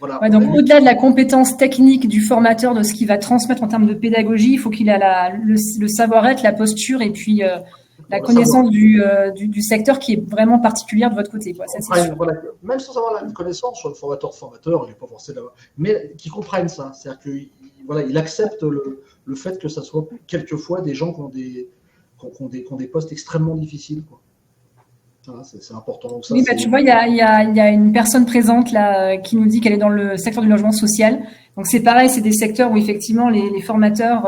Voilà, ouais, donc au-delà de la compétence technique du formateur, de ce qu'il va transmettre en termes de pédagogie, il faut qu'il ait le savoir-être, la posture et puis la connaissance du secteur qui est vraiment particulière de votre côté. Quoi. Ça, c'est sûr. Voilà, même sans avoir la connaissance sur le formateur, il n'est pas forcé d'avoir, mais qui comprennent ça. C'est-à-dire qu'il accepte le fait que ça soit quelquefois des gens qui ont des postes extrêmement difficiles, quoi. C'est important. Donc ça, oui, tu vois, il y a une personne présente là qui nous dit qu'elle est dans le secteur du logement social. Donc c'est pareil, c'est des secteurs où effectivement les formateurs,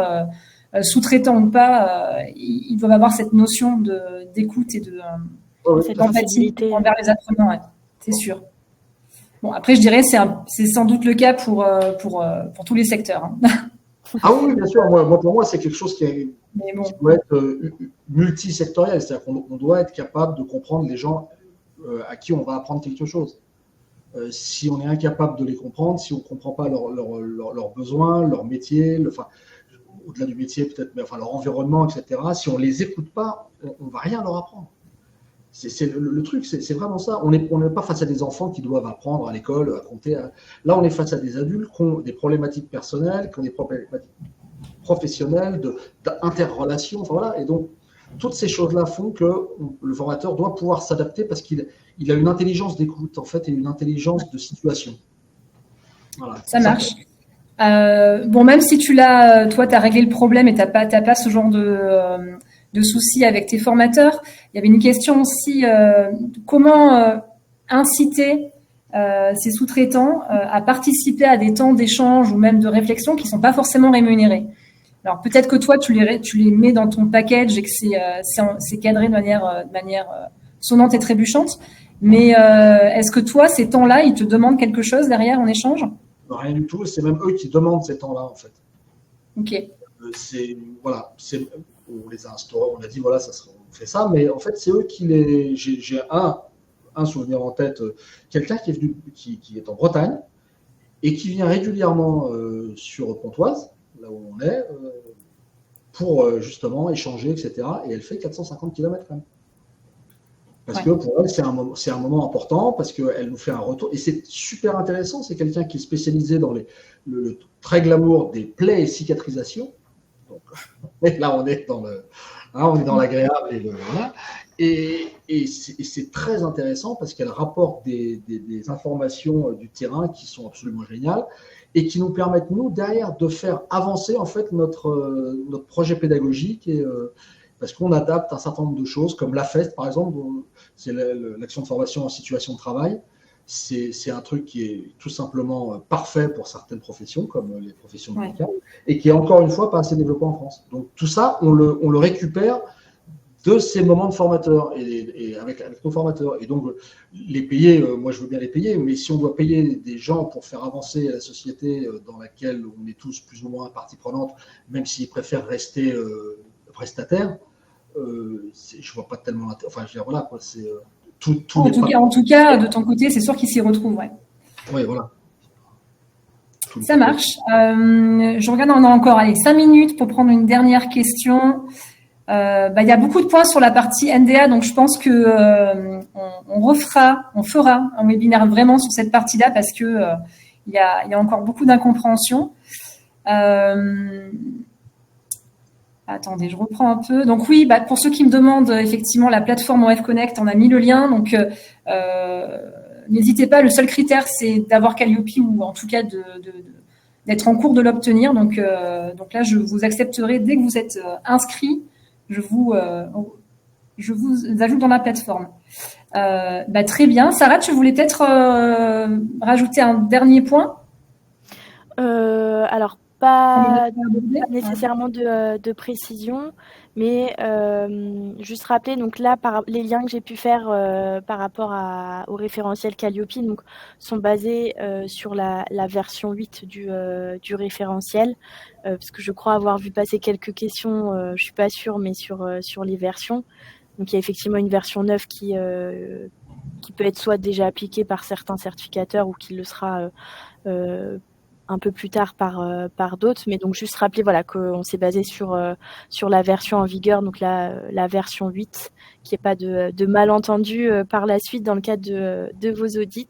sous-traitants ou pas, ils doivent avoir cette notion d'écoute et d'empathie envers les apprenants. Ouais, c'est sûr. Bon, après, je dirais c'est sans doute le cas pour tous les secteurs. Hein. Ah oui, bien sûr. Pour moi, c'est quelque chose qui doit être multisectoriel. C'est-à-dire qu'on doit être capable de comprendre les gens à qui on va apprendre quelque chose. Si on est incapable de les comprendre, si on ne comprend pas leurs besoins, leur métier, au-delà du métier peut-être, mais leur environnement, etc., si on ne les écoute pas, on ne va rien leur apprendre. Le truc, c'est vraiment ça. On n'est pas face à des enfants qui doivent apprendre à l'école, à compter. Là, on est face à des adultes qui ont des problématiques personnelles, qui ont des problématiques professionnelles, d'interrelations. Voilà. Et donc, toutes ces choses-là font que le formateur doit pouvoir s'adapter parce qu'il a une intelligence d'écoute, en fait, et une intelligence de situation. Voilà. Ça marche. Bon, même si toi, tu as réglé le problème et tu n'as pas ce genre de soucis avec tes formateurs. Il y avait une question aussi, comment inciter ces sous-traitants à participer à des temps d'échange ou même de réflexion qui ne sont pas forcément rémunérés. Alors peut-être que toi, tu les mets dans ton package et que c'est cadré de manière sonnante et trébuchante, mais est-ce que toi, ces temps-là, ils te demandent quelque chose derrière en échange ? Rien du tout, c'est même eux qui demandent ces temps-là en fait. Ok. On les a instaurés, on a dit voilà, on fait ça, mais en fait, c'est eux qui les. J'ai un souvenir en tête, quelqu'un qui est venu, qui est en Bretagne, et qui vient régulièrement sur Pontoise, là où on est, pour justement échanger, etc. Et elle fait 450 km quand même. Parce que pour elle, c'est un moment important, parce qu'elle nous fait un retour. Et c'est super intéressant, c'est quelqu'un qui est spécialisé dans le très glamour des plaies et cicatrisations. Donc, là, on est dans l'agréable. Voilà. Et c'est très intéressant parce qu'elle rapporte des informations du terrain qui sont absolument géniales et qui nous permettent, nous, derrière, de faire avancer en fait notre projet pédagogique parce qu'on adapte un certain nombre de choses, comme l'AFEST, par exemple, c'est l'action de formation en situation de travail. C'est un truc qui est tout simplement parfait pour certaines professions, comme les professions médicales, et qui est encore une fois pas assez développé en France. Donc tout ça, on le récupère de ces moments de formateurs et avec nos formateurs. Et donc, les payer, moi je veux bien les payer, mais si on doit payer des gens pour faire avancer la société dans laquelle on est tous plus ou moins partie prenante, même s'ils préfèrent rester prestataires, je vois pas tellement l'intérêt. Enfin, je veux dire, voilà, quoi, c'est en tout cas, de ton côté, c'est sûr qu'ils s'y retrouvent, ouais. Oui, voilà. Ça marche. Je regarde, on a encore 5 minutes pour prendre une dernière question. Il y a beaucoup de points sur la partie NDA, donc je pense que on fera un webinaire vraiment sur cette partie-là parce que il y a encore beaucoup d'incompréhension. Attendez, je reprends un peu. Donc oui, pour ceux qui me demandent effectivement la plateforme OF Connect, on a mis le lien. Donc n'hésitez pas. Le seul critère, c'est d'avoir Calliope ou en tout cas d'être en cours de l'obtenir. Donc là, je vous accepterai dès que vous êtes inscrit. Je vous ajoute dans la plateforme. Très bien. Sarah, tu voulais peut-être rajouter un dernier point ? Alors, pas nécessairement de précision, mais juste rappeler, donc là, les liens que j'ai pu faire par rapport au référentiel Calliope donc, sont basés sur la version 8 du référentiel, parce que je crois avoir vu passer quelques questions, je ne suis pas sûre, mais sur les versions. Donc il y a effectivement une version 9 qui peut être soit déjà appliquée par certains certificateurs ou qui le sera un peu plus tard par d'autres, mais donc juste rappeler qu'on s'est basé sur la version en vigueur, donc la version 8, qu'il n'y ait pas de malentendus par la suite dans le cadre de vos audits.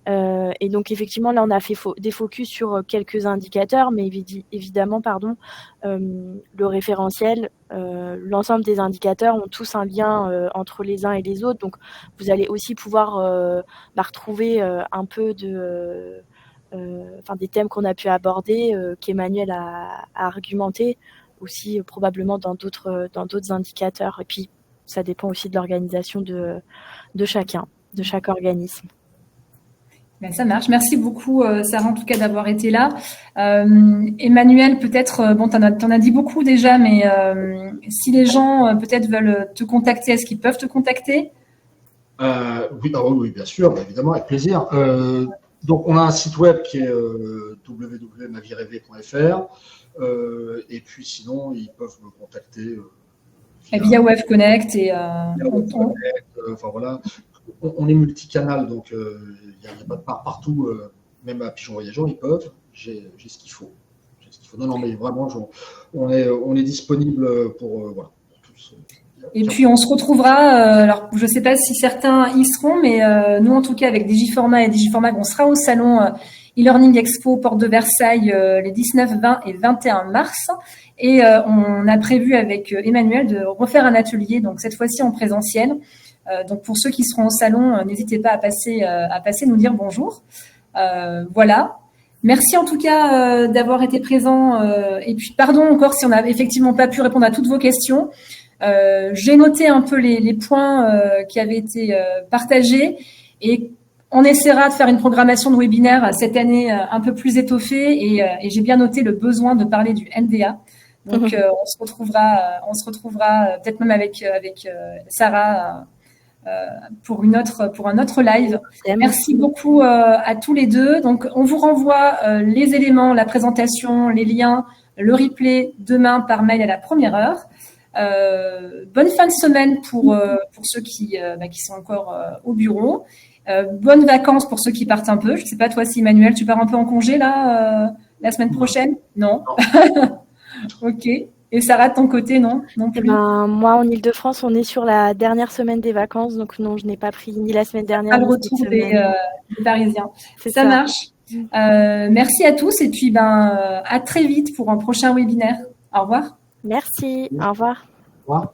Et donc effectivement là on a fait des focus sur quelques indicateurs, mais évidemment le référentiel, l'ensemble des indicateurs ont tous un lien entre les uns et les autres, donc vous allez aussi pouvoir retrouver un peu des thèmes qu'on a pu aborder, qu'Emmanuel a argumenté aussi probablement dans d'autres indicateurs, et puis ça dépend aussi de l'organisation de chacun, de chaque organisme. Ça marche. Merci beaucoup, Sarah, en tout cas, d'avoir été là. Emmanuel, peut-être, t'en as dit beaucoup déjà, mais si les gens peut-être veulent te contacter, est-ce qu'ils peuvent te contacter ? Oui, bien sûr, évidemment, avec plaisir. Donc, on a un site web qui est www.mavirêvée.fr et puis sinon, ils peuvent me contacter via OF Connect voilà. On est multicanal, donc il n'y a pas de part partout, même à Pigeon Voyageur, ils peuvent. J'ai ce qu'il faut. Non, mais vraiment, on est disponible pour tous. Et puis, on se retrouvera, alors je ne sais pas si certains y seront, mais nous, en tout cas, avec Digiformat et Digiformat, on sera au salon e-learning expo Porte de Versailles les 19, 20 et 21 mars. Et on a prévu avec Emmanuel de refaire un atelier, donc cette fois-ci en présentiel. Donc pour ceux qui seront au salon, n'hésitez pas à passer nous dire bonjour. Voilà. Merci en tout cas d'avoir été présent. Et puis pardon encore si on n'a effectivement pas pu répondre à toutes vos questions. J'ai noté un peu les points qui avaient été partagés et on essaiera de faire une programmation de webinaire cette année un peu plus étoffée et j'ai bien noté le besoin de parler du NDA. Donc on se retrouvera peut-être même avec Sarah pour un autre live. Merci beaucoup à tous les deux. Donc on vous renvoie les éléments, la présentation, les liens, le replay demain par mail à la première heure. Bonne fin de semaine pour ceux qui sont encore au bureau Bonnes vacances pour ceux qui partent un peu. Je ne sais pas toi si Emmanuel, tu pars un peu en congé là la semaine prochaine? Non. Ok. Et Sarah, de ton côté, non? Non plus. Moi, en Île-de-France, on est sur la dernière semaine des vacances, donc non, je n'ai pas pris ni la semaine dernière Pas le ni cette retour des semaine. Parisiens. C'est Ça ça. marche. Merci à tous et puis à très vite pour un prochain webinaire. Au revoir. Merci. Au revoir. Au revoir.